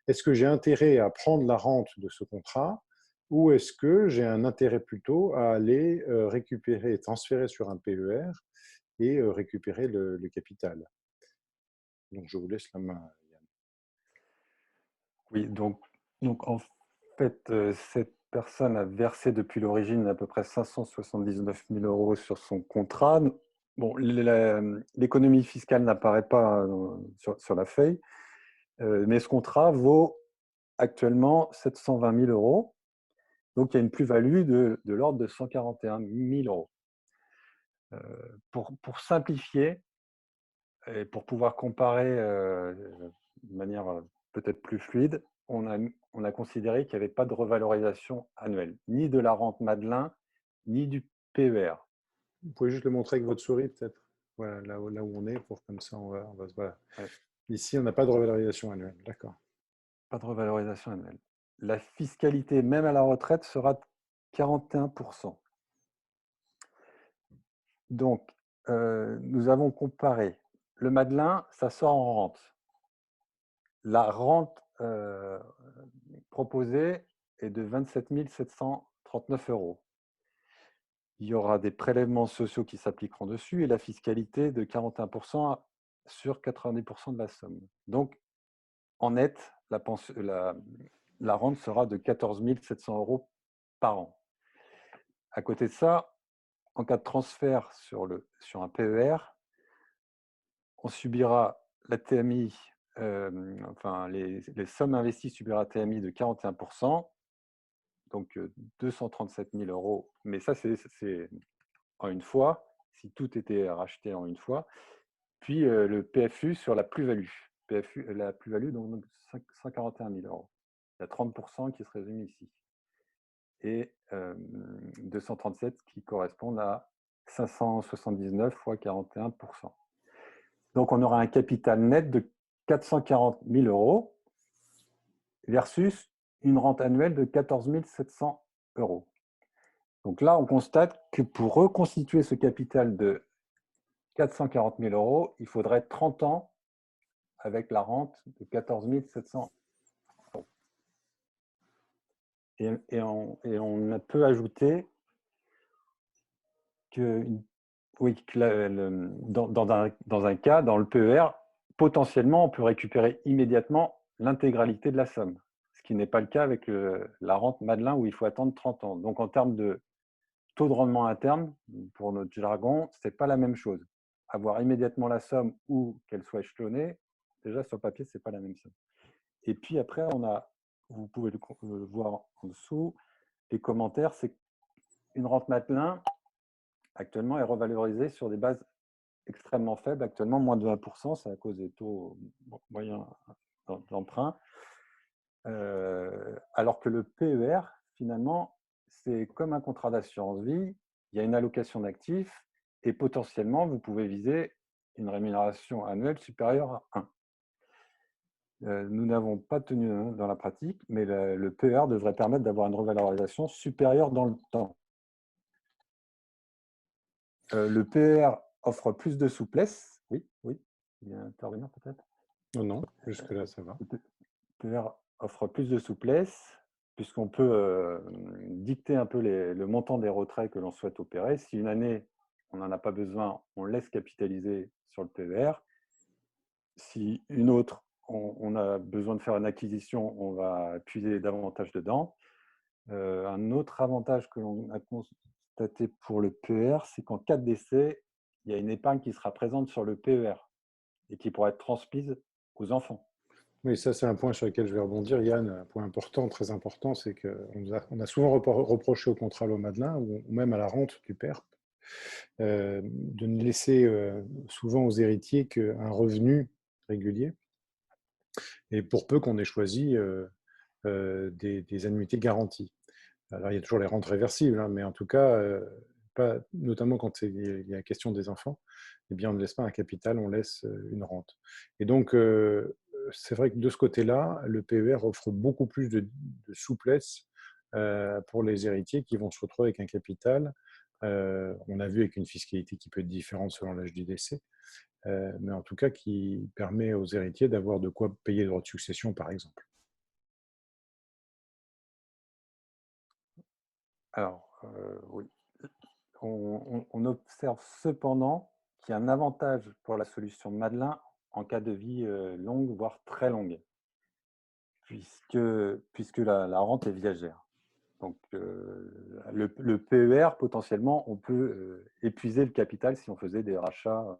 est-ce que j'ai intérêt à prendre la rente de ce contrat ou est-ce que j'ai un intérêt plutôt à aller récupérer, transférer sur un PER et récupérer le capital? Donc, je vous laisse la main, Yann. oui. Donc en fait, cette personne a versé depuis l'origine à peu près 579 000 euros sur son contrat. Bon, l'économie fiscale n'apparaît pas sur la feuille, mais ce contrat vaut actuellement 720 000 euros. Donc, il y a une plus-value de l'ordre de 141 000 euros. Pour simplifier et pour pouvoir comparer de manière peut-être plus fluide, on a considéré qu'il n'y avait pas de revalorisation annuelle, ni de la rente Madelin, ni du PER. Vous pouvez juste le montrer avec votre souris, peut-être. Voilà, là où on est, pour comme ça, voilà. Ouais, Ici, on n'a pas de revalorisation annuelle. D'accord. pas de revalorisation annuelle. La fiscalité, même à la retraite, sera de 41%. Donc, nous avons comparé. Le Madelin, ça sort en rente. La rente proposée est de 27 739 euros. Il y aura des prélèvements sociaux qui s'appliqueront dessus et la fiscalité de 41% sur 90% de la somme. Donc, en net, la rente sera de 14 700 euros par an. À côté de ça, en cas de transfert sur un PER, on subira la TMI, enfin les sommes investies subiront la TMI de 41%, donc 237 000 euros. Mais ça, c'est en une fois, si tout était racheté en une fois. Puis le PFU sur la plus-value. La plus-value, donc 141 000 euros. Il y a 30% qui se résume ici. Et 237 qui correspondent à 579 fois 41%. Donc, on aura un capital net de 440 000 euros versus une rente annuelle de 14 700 euros. Donc là, on constate que pour reconstituer ce capital de 440 000 euros, il faudrait 30 ans avec la rente de 14 700 euros. Et on peut ajouter que, oui, dans un cas, dans le PER, potentiellement, on peut récupérer immédiatement l'intégralité de la somme, ce qui n'est pas le cas avec la rente Madelin où il faut attendre 30 ans. Donc, en termes de taux de rendement interne, pour notre jargon, ce n'est pas la même chose. Avoir immédiatement la somme ou qu'elle soit échelonnée, déjà sur le papier, ce n'est pas la même somme. Et puis après, vous pouvez le voir en dessous, les commentaires, c'est qu'une rente Madelin, actuellement, est revalorisée sur des bases extrêmement faibles. Actuellement, moins de 20%, c'est à cause des taux moyens d'emprunt. Alors que le PER, finalement, c'est comme un contrat d'assurance vie, il y a une allocation d'actifs et potentiellement, vous pouvez viser une rémunération annuelle supérieure à 1. Nous n'avons pas tenu dans la pratique, mais le PER devrait permettre d'avoir une revalorisation supérieure dans le temps. Le PER offre plus de souplesse. Oui, oui, il y a un intervenir peut-être. Non, non, jusque-là, ça va. Le PER offre plus de souplesse puisqu'on peut dicter un peu le montant des retraits que l'on souhaite opérer. Si une année, on n'en a pas besoin, on laisse capitaliser sur le PER. Si une autre, on a besoin de faire une acquisition, on va puiser davantage dedans. Un autre avantage que l'on a constaté pour le PER, c'est qu'en cas de décès, il y a une épargne qui sera présente sur le PER et qui pourra être transmise aux enfants. Oui, ça, c'est un point sur lequel je vais rebondir, Yann. Un point important, très important, c'est qu'on a souvent reproché au contrat Madelin ou même à la rente du père de ne laisser souvent aux héritiers qu'un revenu régulier, et pour peu qu'on ait choisi des annuités garanties. Alors, il y a toujours les rentes réversibles, hein, mais en tout cas, pas, notamment quand il y a la question des enfants, eh bien, on ne laisse pas un capital, on laisse une rente. Et donc, c'est vrai que de ce côté-là, le PER offre beaucoup plus souplesse pour les héritiers qui vont se retrouver avec un capital. On a vu avec une fiscalité qui peut être différente selon l'âge du décès, mais en tout cas qui permet aux héritiers d'avoir de quoi payer les droits de succession, par exemple. Alors, oui, on observe cependant qu'il y a un avantage pour la solution Madelin en cas de vie longue, voire très longue, puisque la rente est viagère. Donc, le PER, potentiellement, on peut épuiser le capital si on faisait des rachats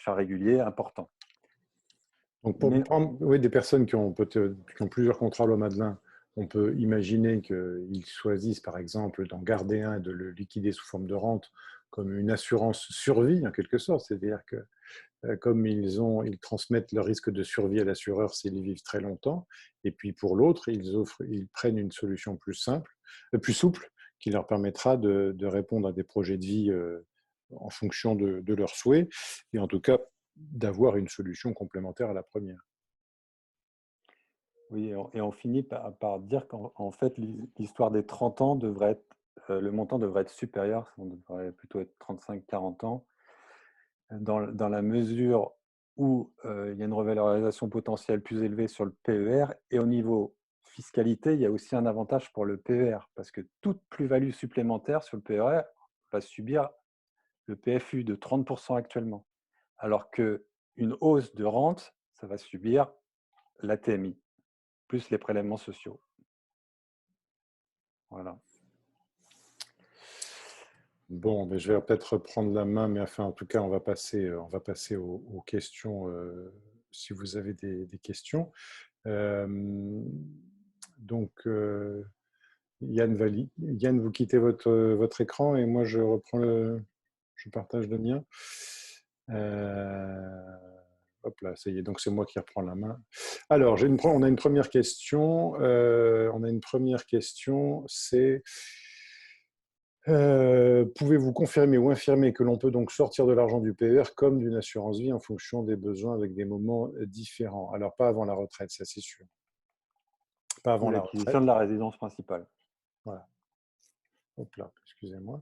réguliers importants. Donc, pour prendre oui, des personnes qui ont plusieurs contrats au Madelin, on peut imaginer qu'ils choisissent, par exemple, d'en garder un et de le liquider sous forme de rente comme une assurance survie, en quelque sorte. C'est-à-dire que comme ils transmettent le risque de survie à l'assureur s'ils vivent très longtemps, et puis pour l'autre, ils prennent une solution plus simple, plus souple, qui leur permettra de répondre à des projets de vie en fonction de leurs souhaits, et en tout cas d'avoir une solution complémentaire à la première. Oui, et on finit par dire qu'en fait, l'histoire des 30 ans devrait être, le montant devrait être supérieur, on devrait plutôt être 35-40 ans, dans la mesure où il y a une revalorisation potentielle plus élevée sur le PER, et au niveau fiscalité, il y a aussi un avantage pour le PER, parce que toute plus-value supplémentaire sur le PER va subir le PFU de 30% actuellement, alors qu'une hausse de rente, ça va subir la TMI, plus les prélèvements sociaux. Voilà. Bon, mais je vais peut-être reprendre la main, mais enfin, en tout cas, on va passer aux questions si vous avez des questions. Donc, Yann, vous quittez votre écran et moi, je partage le mien. Hop là, ça y est, donc c'est moi qui reprends la main. Alors, on a une première question. C'est pouvez-vous confirmer ou infirmer que l'on peut donc sortir de l'argent du PER comme d'une assurance vie en fonction des besoins avec des moments différents? Alors, pas avant la retraite, ça c'est sûr. Pas Ou avant la l'acquisition retraite. de la résidence principale. Voilà. Hop là, excusez-moi.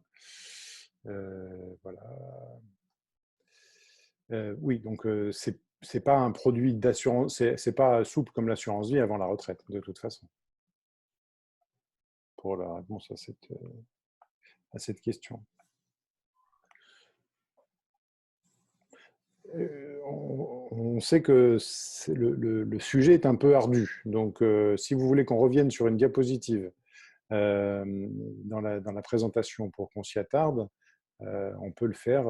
Voilà. Oui, donc c'est pas un produit d'assurance, c'est pas souple comme l'assurance vie avant la retraite, de toute façon. Pour la réponse à cette question. On sait que le sujet est un peu ardu. Donc, si vous voulez qu'on revienne sur une diapositive dans la présentation pour qu'on s'y attarde, on peut le faire.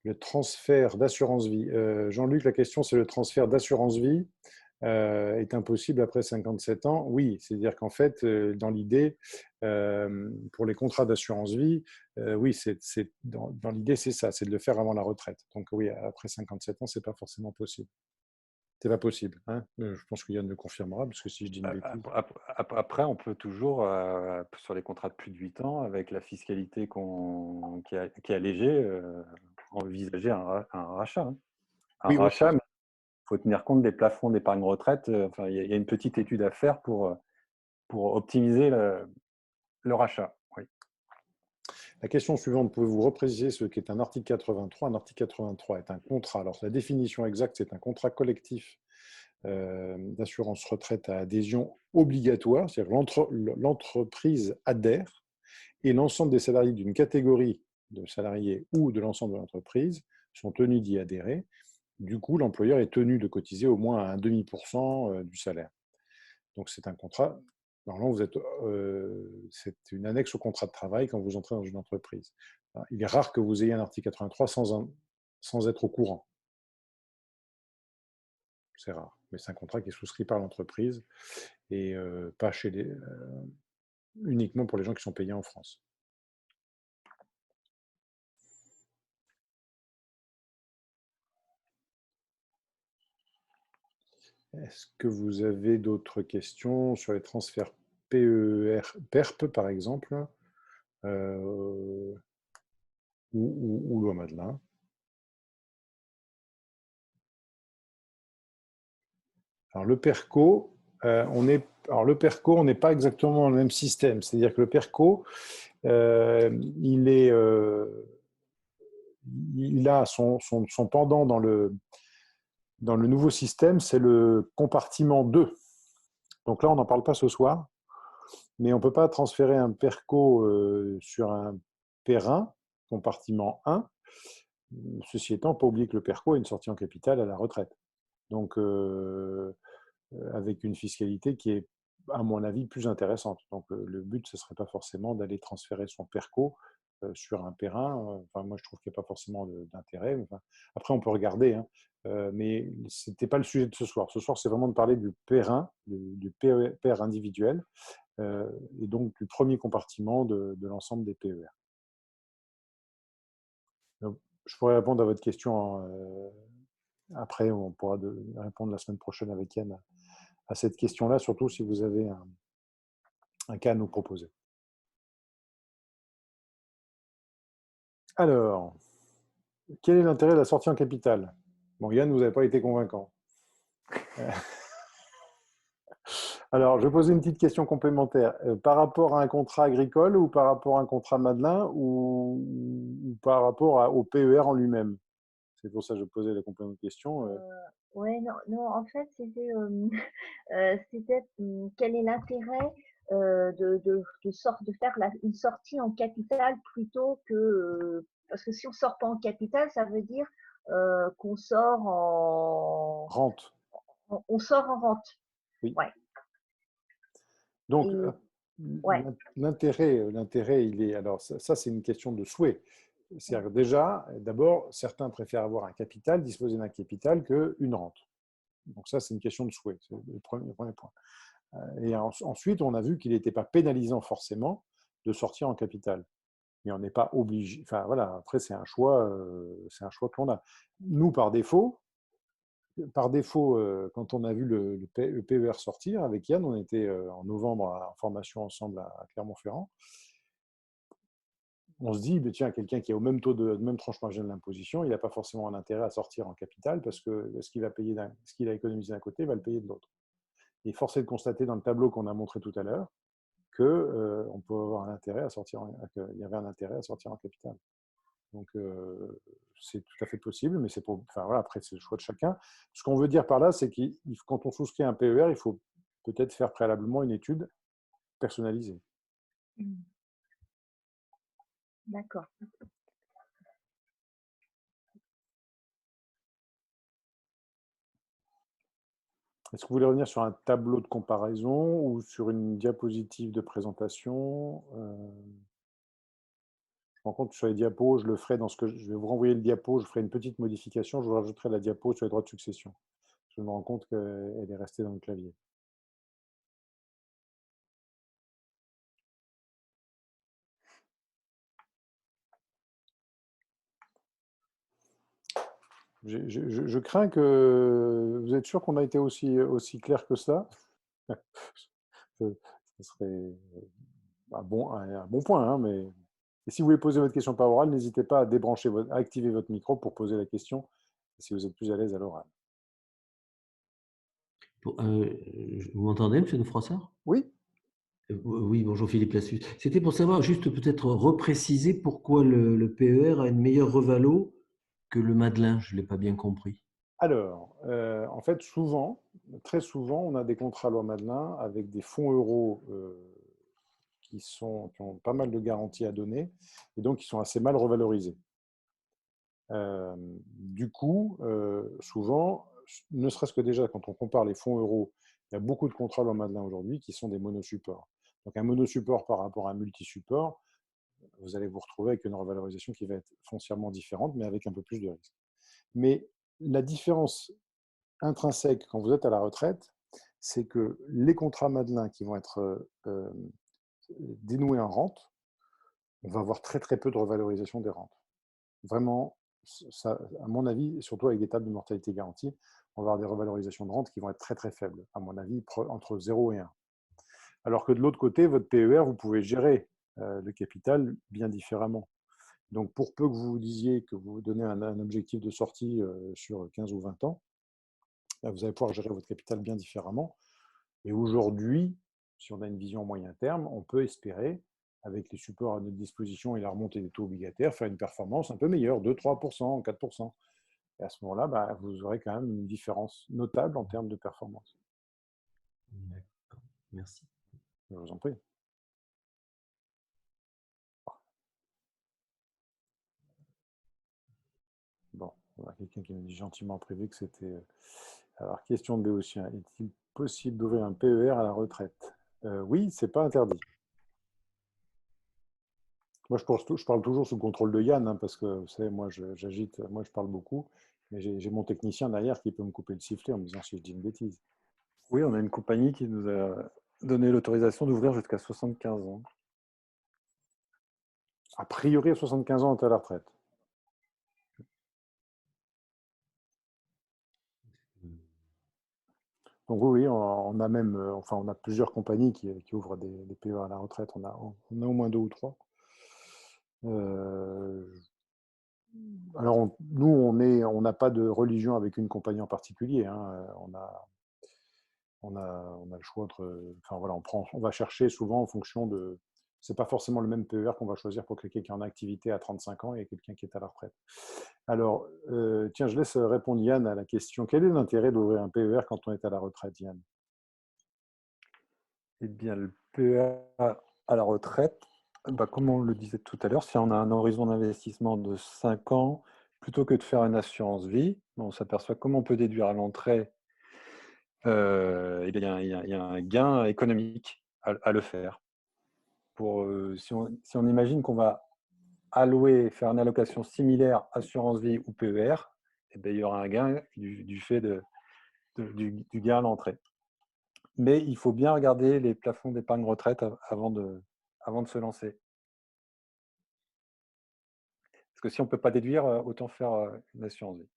Le transfert d'assurance vie. Jean-Luc, la question, c'est le transfert d'assurance vie est impossible après 57 ans? Oui, c'est-à-dire qu'en fait, dans l'idée, pour les contrats d'assurance vie, oui, dans l'idée, c'est ça, c'est de le faire avant la retraite. Donc oui, après 57 ans, c'est pas forcément possible. C'est pas possible. Hein, je pense que Yann le confirmera, parce que si je dis une bêtise. Après, on peut toujours, sur les contrats de plus de 8 ans, avec la fiscalité qui est allégée, envisager un rachat. Hein. Un Oui, rachat, mais il faut tenir compte des plafonds d'épargne retraite. Enfin, il y a une petite étude à faire pour optimiser le rachat. Oui. la question suivante, pouvez-vous repréciser ce qu'est un article 83? Un article 83 est un contrat. Alors, la définition exacte, c'est un contrat collectif d'assurance retraite à adhésion obligatoire, c'est-à-dire l'entreprise adhère et l'ensemble des salariés d'une catégorie de salariés ou de l'ensemble de l'entreprise sont tenus d'y adhérer. Du coup, l'employeur est tenu de cotiser au moins à 0,5% du salaire. Donc, c'est un contrat. Normalement, c'est une annexe au contrat de travail quand vous entrez dans une entreprise. Il est rare que vous ayez un article 83 sans être au courant. C'est rare. Mais c'est un contrat qui est souscrit par l'entreprise et pas uniquement pour les gens qui sont payés en France. Est-ce que vous avez d'autres questions sur les transferts PER, par exemple, ou loi Madelin? Alors, le PERCO, on n'est pas exactement dans le même système. C'est-à-dire que le PERCO, il a son pendant dans le nouveau système, c'est le compartiment 2. Donc là, on n'en parle pas ce soir, mais on ne peut pas transférer un PERCO sur un PER1, compartiment 1. Ceci étant, pas oublier que le PERCO a une sortie en capital à la retraite. Donc, avec une fiscalité qui est, à mon avis, plus intéressante. Donc, le but, ce ne serait pas forcément d'aller transférer son PERCO sur un PER1. Enfin, moi, je trouve qu'il n'y a pas forcément d'intérêt. Enfin, après, on peut regarder, hein, mais ce n'était pas le sujet de ce soir. Ce soir, c'est vraiment de parler du PER1, du PER individuel, et donc du premier compartiment de l'ensemble des PER. Donc, je pourrais répondre à votre question après, on pourra répondre la semaine prochaine avec Yann à cette question-là, surtout si vous avez un cas à nous proposer. Alors, quel est l'intérêt de la sortie en capital? Bon, Yann, vous n'avez pas été convaincant. Alors, je vais poser une petite question complémentaire. Par rapport à un contrat agricole ou par rapport à un contrat Madelin ou par rapport au PER en lui-même? C'est pour ça que je posais la complément question. Ouais, non, non, en fait, c'était quel est l'intérêt de faire une sortie en capital plutôt que parce que si on sort pas en capital, ça veut dire qu'on sort Rente. on sort en rente. Oui. Ouais. Donc, ouais. l'intérêt, il est. Alors, ça c'est une question de souhait. C'est-à-dire que déjà, d'abord, certains préfèrent avoir un capital, disposer d'un capital qu'une rente. Donc, ça, c'est une question de souhait. C'est le premier point. Et ensuite, on a vu qu'il n'était pas pénalisant forcément de sortir en capital. Mais on n'est pas obligé. Enfin, voilà, après, c'est un choix que l'on a. Nous, par défaut, quand on a vu le PER sortir avec Yann, on était en novembre en formation ensemble à Clermont-Ferrand. On se dit, tiens, quelqu'un qui est au même taux de même tranche marginale d'imposition, il n'a pas forcément un intérêt à sortir en capital parce que ce qu'il a économisé d'un côté, il va le payer de l'autre. Et force est de constater dans le tableau qu'on a montré tout à l'heure qu'on peut avoir un intérêt à sortir, qu'il y avait un intérêt à sortir en capital. Donc, c'est tout à fait possible, mais voilà, après, c'est le choix de chacun. Ce qu'on veut dire par là, c'est que quand on souscrit un PER, il faut peut-être faire préalablement une étude personnalisée. D'accord. Est-ce que vous voulez revenir sur un tableau de comparaison ou sur une diapositive de présentation? Je me rends compte que sur les diapos, je le ferai je vais vous renvoyer le diapo, je ferai une petite modification, je vous rajouterai la diapo sur les droits de succession. Je me rends compte qu'elle est restée dans le clavier. Je crains que... Vous êtes sûr qu'on a été aussi clair que ça? Ce serait un bon point, hein, mais Et si vous voulez poser votre question par oral, n'hésitez pas à activer votre micro pour poser la question si vous êtes plus à l'aise à l'oral. Vous m'entendez, monsieur de Froissart? Oui. Oui, bonjour Philippe Lassus. C'était pour savoir, juste peut-être repréciser pourquoi le PER a une meilleure revalo que le Madelin. Je ne l'ai pas bien compris. Alors, en fait, très souvent, on a des contrats loi Madelin avec des fonds euros qui ont pas mal de garanties à donner et donc qui sont assez mal revalorisés. Du coup, souvent, ne serait-ce que déjà quand on compare les fonds euros, il y a beaucoup de contrats loi Madelin aujourd'hui qui sont des monosupports. Donc un monosupport par rapport à un multisupport, vous allez vous retrouver avec une revalorisation qui va être foncièrement différente, mais avec un peu plus de risque. Mais la différence intrinsèque quand vous êtes à la retraite, c'est que les contrats Madelin qui vont être dénoués en rente, on va avoir très très peu de revalorisation des rentes. Vraiment, ça, à mon avis, surtout avec des tables de mortalité garantie, on va avoir des revalorisations de rente qui vont être très très faibles, à mon avis, entre 0 et 1. Alors que de l'autre côté, votre PER, vous pouvez gérer le capital bien différemment. Donc, pour peu que vous disiez que vous donnez un objectif de sortie sur 15 ou 20 ans, vous allez pouvoir gérer votre capital bien différemment. Et aujourd'hui, si on a une vision moyen terme, on peut espérer, avec les supports à notre disposition et la remontée des taux obligataires, faire une performance un peu meilleure, 2-3%, 4%. Et à ce moment-là, vous aurez quand même une différence notable en termes de performance. D'accord, merci. Je vous en prie. Bon, on a quelqu'un qui nous dit gentiment prévu que c'était... Alors, question de Béotien. Est-il possible d'ouvrir un PER à la retraite? Oui, c'est pas interdit. Moi, je parle toujours sous le contrôle de Yann, hein, parce que, vous savez, moi, j'agite, moi, je parle beaucoup, mais j'ai mon technicien derrière qui peut me couper le sifflet en me disant si je dis une bêtise. Oui, on a une compagnie qui nous a donné l'autorisation d'ouvrir jusqu'à 75 ans. A priori, à 75 ans, on est à la retraite. Donc oui, on a même, enfin, on a plusieurs compagnies qui ouvrent des PER à la retraite. On a au moins 2 ou 3. Alors, nous, on n'a pas de religion avec une compagnie en particulier, hein. On a le choix entre. Enfin, voilà, on va chercher souvent en fonction de. C'est pas forcément le même PER qu'on va choisir pour quelqu'un qui est en activité à 35 ans et quelqu'un qui est à la retraite. Alors, tiens, je laisse répondre Yann à la question. Quel est l'intérêt d'ouvrir un PER quand on est à la retraite, Yann? Eh bien, le PER à la retraite, comme on le disait tout à l'heure, si on a un horizon d'investissement de 5 ans, plutôt que de faire une assurance vie, on s'aperçoit comment on peut déduire à l'entrée, il y a un gain économique à le faire. Si on imagine qu'on va faire une allocation similaire assurance vie ou PER, il y aura un gain du fait du gain à l'entrée. Mais il faut bien regarder les plafonds d'épargne retraite avant de se lancer. Parce que si on ne peut pas déduire, autant faire une assurance vie.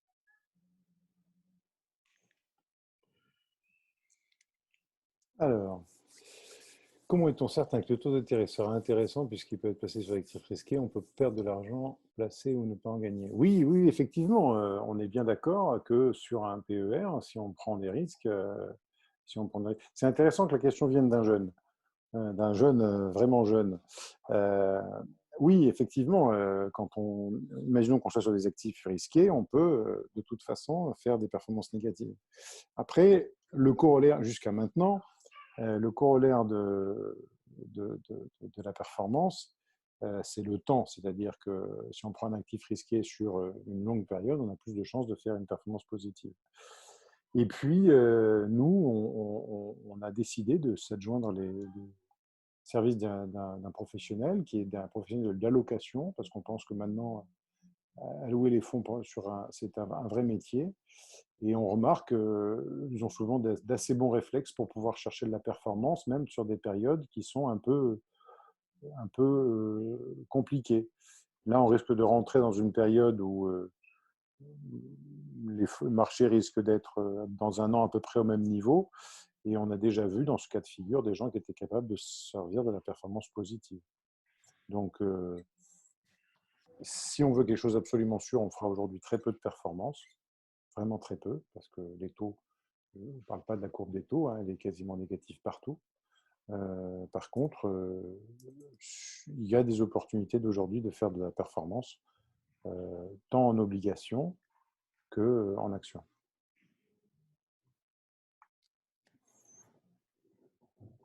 Alors, comment est-on certain que le taux d'intérêt sera intéressant puisqu'il peut être placé sur l'actif risqué? On peut perdre de l'argent placé ou ne pas en gagner. Oui, oui, effectivement, on est bien d'accord que sur un PER, si on prend des risques, c'est intéressant que la question vienne d'un jeune vraiment jeune. Oui, effectivement, imaginons qu'on soit sur des actifs risqués, on peut de toute façon faire des performances négatives. Après, le corollaire, jusqu'à maintenant, le corollaire de la performance, c'est le temps. C'est-à-dire que si on prend un actif risqué sur une longue période, on a plus de chances de faire une performance positive. Et puis, nous, on a décidé de s'adjoindre les services d'un professionnel, qui est un professionnel de l'allocation, parce qu'on pense que maintenant, allouer les fonds, c'est un vrai métier. Et on remarque qu'ils ont souvent d'assez bons réflexes pour pouvoir chercher de la performance, même sur des périodes qui sont un peu compliquées. Là, on risque de rentrer dans une période où les marchés risquent d'être dans un an à peu près au même niveau. Et on a déjà vu dans ce cas de figure des gens qui étaient capables de se servir de la performance positive. Donc, Si on veut quelque chose d'absolument sûr, on fera aujourd'hui très peu de performance, vraiment très peu, parce que les taux, on ne parle pas de la courbe des taux, hein, elle est quasiment négative partout. Par contre, il y a des opportunités d'aujourd'hui de faire de la performance, tant en obligation qu'en action.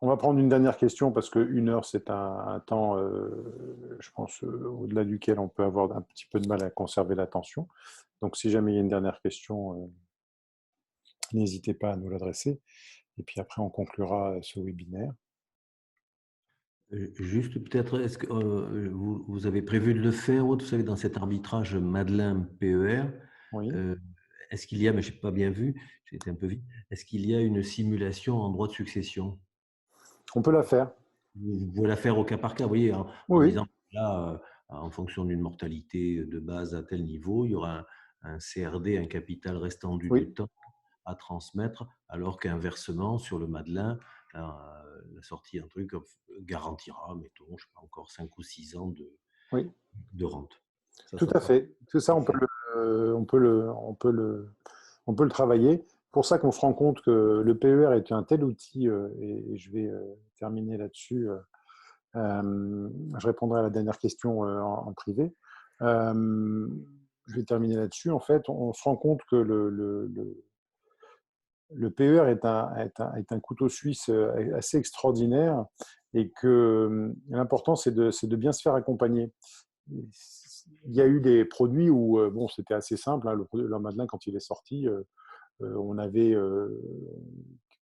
On va prendre une dernière question parce qu'une heure, c'est un temps, je pense, au-delà duquel on peut avoir un petit peu de mal à conserver l'attention. Donc, si jamais il y a une dernière question, n'hésitez pas à nous l'adresser. Et puis après, on conclura ce webinaire. Juste peut-être, est-ce que vous avez prévu de le faire, vous savez, dans cet arbitrage Madelin-PER, Oui. est-ce qu'il y a, mais je n'ai pas bien vu, j'ai été un peu vite, est-ce qu'il y a une simulation en droit de succession? On peut la faire. Vous pouvez la faire au cas par cas, vous voyez, en Oui, disant, là, en fonction d'une mortalité de base à tel niveau, il y aura un CRD, un capital restendu de oui, temps à transmettre, alors qu'inversement, sur le Madelin, la sortie, un truc garantira, mettons, je sais pas, encore 5 ou 6 ans oui, de rente. Ça tout à sera fait. C'est ça, fait. on peut le travailler. Pour ça qu'on se rend compte que le PER est un tel outil, et je vais terminer là-dessus. Je répondrai à la dernière question en privé. Je vais terminer là-dessus. En fait, on se rend compte que le PER est un couteau suisse assez extraordinaire et que l'important, c'est de bien se faire accompagner. Il y a eu des produits où bon, c'était assez simple, hein, le Madelin, quand il est sorti, on avait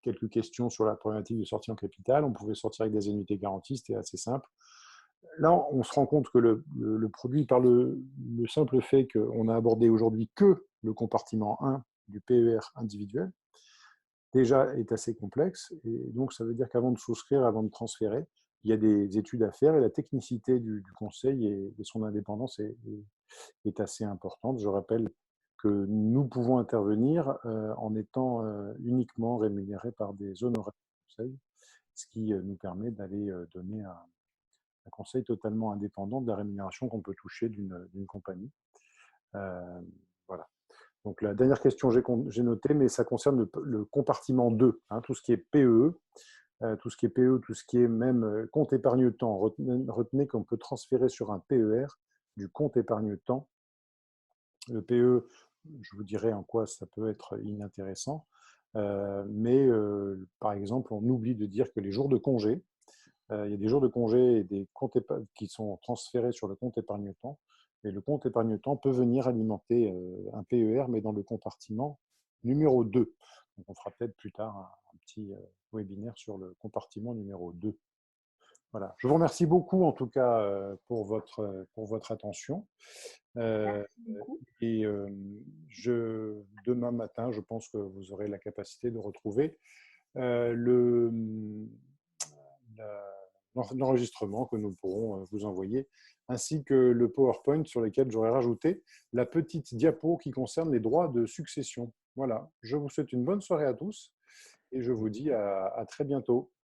quelques questions sur la problématique de sortie en capital. On pouvait sortir avec des annuités garanties, c'était assez simple. Là, on se rend compte que le produit, par le simple fait qu'on a abordé aujourd'hui que le compartiment 1 du PER individuel, déjà est assez complexe. Et donc, ça veut dire qu'avant de souscrire, avant de transférer, il y a des études à faire et la technicité du conseil et son indépendance est assez importante. Je rappelle que nous pouvons intervenir en étant uniquement rémunérés par des honoraires de conseil, ce qui nous permet d'aller donner un conseil totalement indépendant de la rémunération qu'on peut toucher d'une compagnie. Voilà. Donc la dernière question, j'ai noté, mais ça concerne le compartiment 2, hein, tout ce qui est PEE, tout ce qui est PE, tout ce qui est même compte épargne-temps. Retenez qu'on peut transférer sur un PER du compte épargne-temps. Le PE, je vous dirai en quoi ça peut être inintéressant, mais par exemple, on oublie de dire que les jours de congé, il y a des jours de congé et des comptes qui sont transférés sur le compte épargne-temps. Et le compte épargne-temps peut venir alimenter un PER, mais dans le compartiment numéro 2. Donc, on fera peut-être plus tard un petit webinaire sur le compartiment numéro 2. Voilà. Je vous remercie beaucoup, en tout cas, pour votre attention. Merci beaucoup. Et demain matin, je pense que vous aurez la capacité de retrouver l'enregistrement que nous pourrons vous envoyer, ainsi que le PowerPoint sur lequel j'aurais rajouté la petite diapo qui concerne les droits de succession. Voilà, je vous souhaite une bonne soirée à tous et je vous dis à très bientôt.